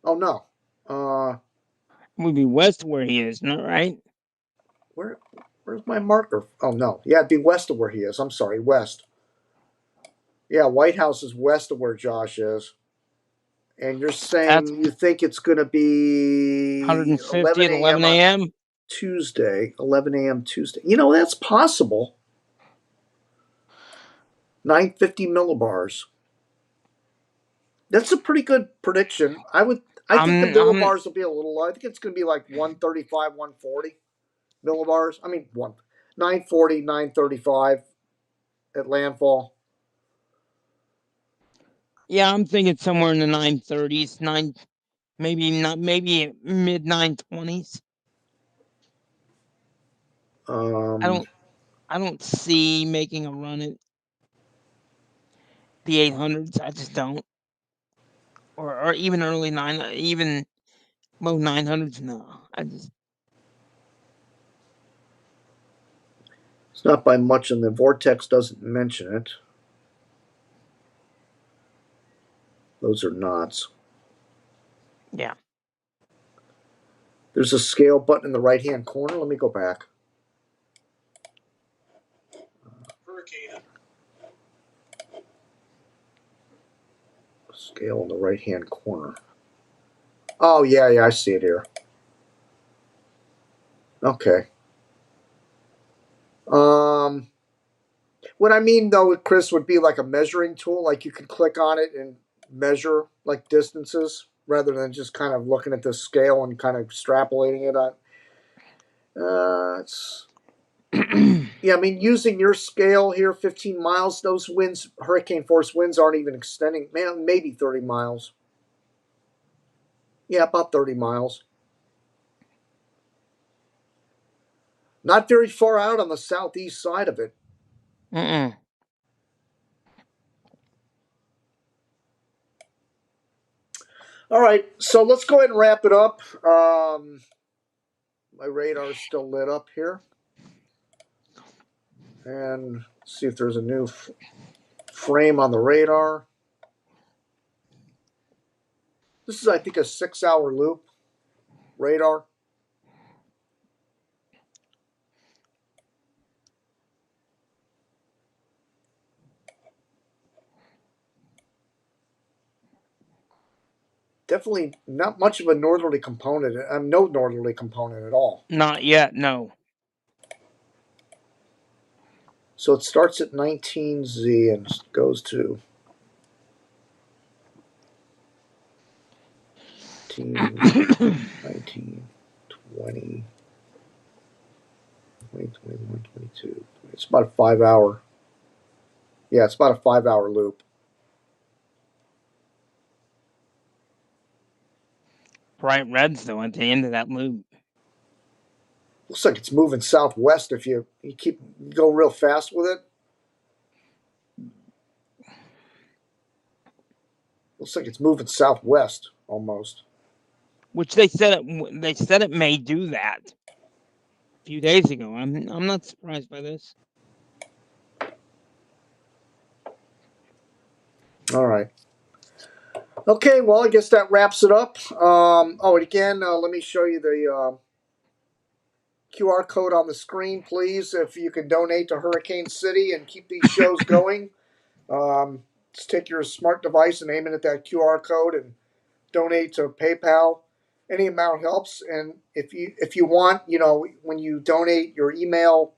Speaker 1: Oh no.
Speaker 2: It would be west where he is, not right?
Speaker 1: Where's my marker? Oh no. Yeah, it'd be west of where he is. I'm sorry, west. Yeah, White House is west of where Josh is. And you're saying you think it's going to be
Speaker 2: 150 at 11 a.m.
Speaker 1: Tuesday, 11 a.m. Tuesday. That's possible. 950 millibars. That's a pretty good prediction. I think the millibars will be a little low. I think it's going to be like 135, 140 millibars. I mean, 940, 935 at landfall.
Speaker 2: Yeah, I'm thinking somewhere in the 930s, maybe mid 920s. I don't see making a run at the 800s. I just don't. Or even early even low 900s. No,
Speaker 1: it's not by much, and the vortex doesn't mention it. Those are knots.
Speaker 2: Yeah.
Speaker 1: There's a scale button in the right-hand corner. Let me go back.
Speaker 3: Hurricane.
Speaker 1: Scale in the right-hand corner. Oh, yeah, I see it here. Okay. What I mean, though, Chris, would be like a measuring tool. Like you could click on it and measure like distances rather than just kind of looking at the scale and kind of extrapolating it on. Yeah, I mean, using your scale here, 15 miles, those winds, hurricane force winds aren't even extending. Man, maybe 30 miles. Yeah, about 30 miles. Not very far out on the southeast side of it. All right, so let's go ahead and wrap it up. My radar is still lit up here. And see if there's a new frame on the radar. This is, I think, a 6-hour loop radar. Definitely not much of a northerly component. No northerly component at all.
Speaker 2: Not yet, no.
Speaker 1: So it starts at 19Z and goes to 19, 20, 21, 22. It's about a 5 hour. Yeah, it's about a 5 hour loop.
Speaker 2: Bright reds though at the end of that loop.
Speaker 1: Looks like it's moving southwest if you go real fast with it. Looks like it's moving southwest almost.
Speaker 2: Which they said it may do that a few days ago. I'm not surprised by this.
Speaker 1: All right. Okay, well, I guess that wraps it up. And again, let me show you the QR code on the screen, please. If you can donate to Hurricane City and keep these shows going, just take your smart device and aim it at that QR code and donate to PayPal. Any amount helps. And if you want, when you donate, your email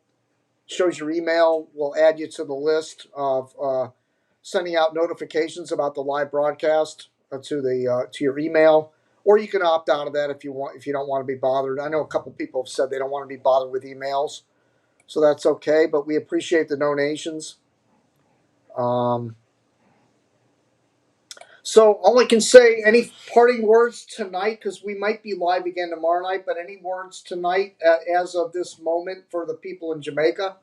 Speaker 1: shows your email. We'll add you to the list of sending out notifications about the live broadcast to your email, or you can opt out of that if you don't want to be bothered. I know a couple people have said they don't want to be bothered with emails, so that's okay. But we appreciate the donations. So all I can say, any parting words tonight, because we might be live again tomorrow night. But any words tonight, as of this moment, for the people in Jamaica?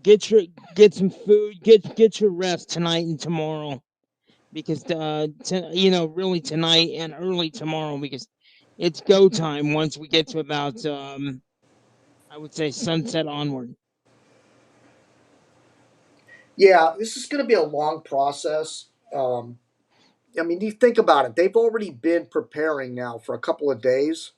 Speaker 2: Get some food. Get your rest tonight and tomorrow, because really tonight and early tomorrow, because it's go time once we get to about I would say sunset onward.
Speaker 1: Yeah, this is going to be a long process. You think about it. They've already been preparing now for a couple of days,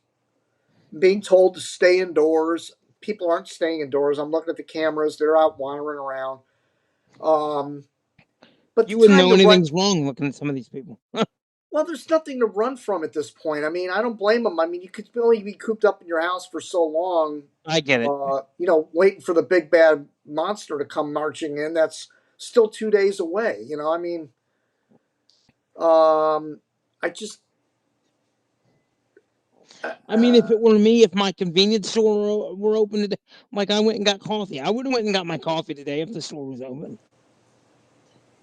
Speaker 1: being told to stay indoors. People aren't staying indoors. I'm looking at the cameras; they're out wandering around. But
Speaker 2: You
Speaker 1: the
Speaker 2: wouldn't
Speaker 1: time
Speaker 2: know
Speaker 1: to run.
Speaker 2: anything's wrong looking at some of these people.
Speaker 1: Well, there's nothing to run from at this point. I don't blame them. You could only be cooped up in your house for so long.
Speaker 2: I get it.
Speaker 1: Waiting for the big bad monster to come marching in. That's still 2 days away. I just.
Speaker 2: If it were me, if my convenience store were open today, like I went and got coffee, I would have went and got my coffee today if the store was open.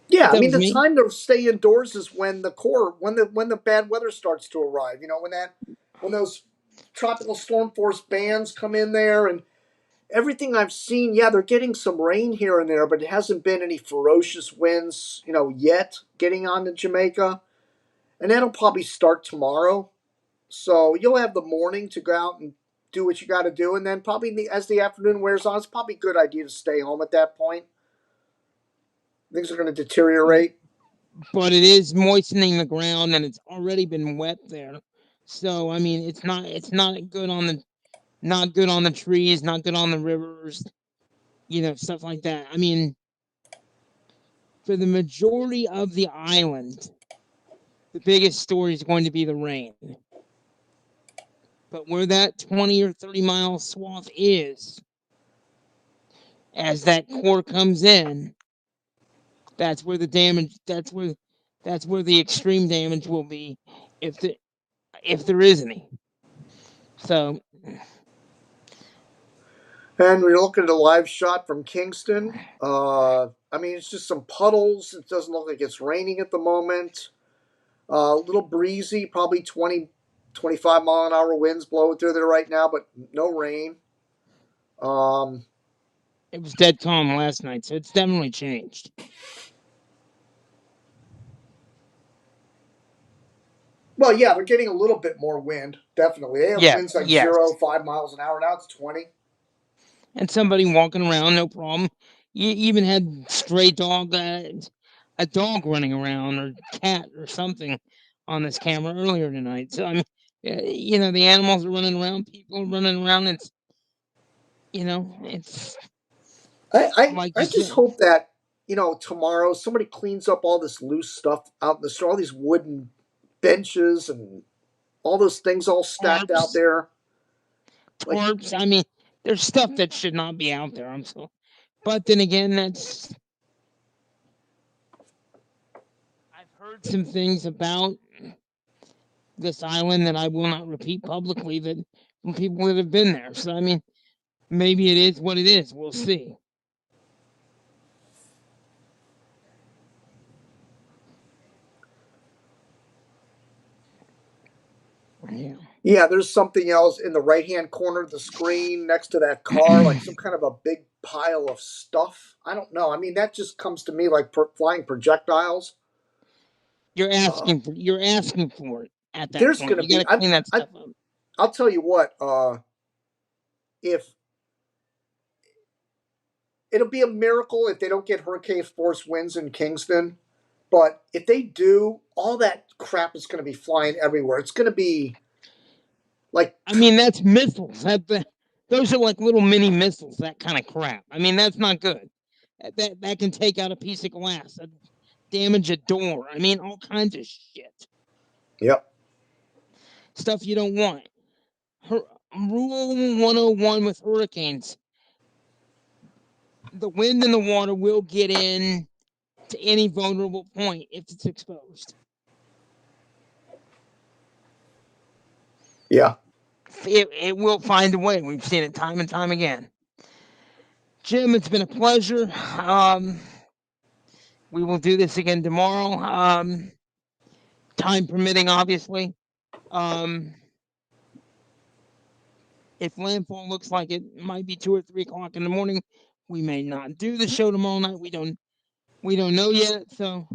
Speaker 1: Yeah,
Speaker 2: That was
Speaker 1: the
Speaker 2: me.
Speaker 1: time to stay indoors is when the bad weather starts to arrive. When those tropical storm force bands come in there, and everything I've seen, yeah, they're getting some rain here and there, but it hasn't been any ferocious winds, yet getting onto Jamaica, and that'll probably start tomorrow. So you'll have the morning to go out and do what you got to do, and then probably as the afternoon wears on, it's probably a good idea to stay home at that point. Things are going to deteriorate.
Speaker 2: But it is moistening the ground, and it's already been wet there. So it's not good on the trees, not good on the rivers, stuff like that. For the majority of the island, the biggest story is going to be the rain. But where that 20 or 30-mile swath is, as that core comes in, that's where the damage. That's where the extreme damage will be, if there is any. So.
Speaker 1: And we're looking at a live shot from Kingston. It's just some puddles. It doesn't look like it's raining at the moment. A little breezy, probably 20, 25 mile an hour winds blowing through there right now, but no rain.
Speaker 2: It was dead calm last night, so it's definitely changed.
Speaker 1: Well, yeah, they're getting a little bit more wind, definitely. They have winds like 0, 5 miles an hour. Now it's 20.
Speaker 2: And somebody walking around, no problem. You even had stray dog, a dog running around, or cat or something on this camera earlier tonight. So the animals are running around, people are running around. It's.
Speaker 1: I just hope that tomorrow somebody cleans up all this loose stuff out in the store, all these wooden benches and all those things all stacked out there.
Speaker 2: Tarps. There's stuff that should not be out there. But then again, I've heard some things about this island that I will not repeat publicly that from people that have been there. So I mean, maybe it is what it is. We'll see. Yeah.
Speaker 1: Yeah, there's something else in the right-hand corner of the screen next to that car, like some kind of a big pile of stuff. I don't know. I mean, that just comes to me like flying projectiles.
Speaker 2: You're asking for it at that
Speaker 1: There's
Speaker 2: point.
Speaker 1: gonna
Speaker 2: You
Speaker 1: be.
Speaker 2: got to clean that stuff up.
Speaker 1: I'll tell you what. If it'll be a miracle if they don't get hurricane force winds in Kingston, but if they do, all that crap is going to be flying everywhere. It's going to be like.
Speaker 2: I mean, that's missiles. Those are like little mini missiles. That kind of crap. I mean, that's not good. That can take out a piece of glass, damage a door. I mean, all kinds of shit.
Speaker 1: Yep.
Speaker 2: Stuff you don't want. Rule 101 with hurricanes: the wind and the water will get in to any vulnerable point if it's exposed.
Speaker 1: Yeah.
Speaker 2: It will find a way. We've seen it time and time again. Jim, it's been a pleasure. We will do this again tomorrow. Time permitting, obviously. If landfall looks like it might be 2 or 3 o'clock in the morning, we may not do the show tomorrow night. We don't know yet. So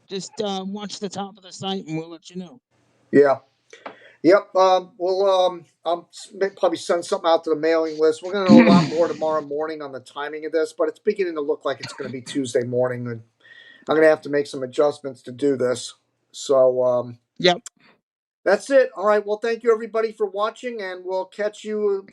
Speaker 2: just watch the top of the site and we'll let you know.
Speaker 1: Yeah. Yep. We'll I'll probably send something out to the mailing list. We're going to know a lot more tomorrow morning on the timing of this, but it's beginning to look like it's going to be Tuesday morning, and I'm going to have to make some adjustments to do this. So
Speaker 2: yep.
Speaker 1: That's it. All right. Well, thank you everybody for watching, and we'll catch you probably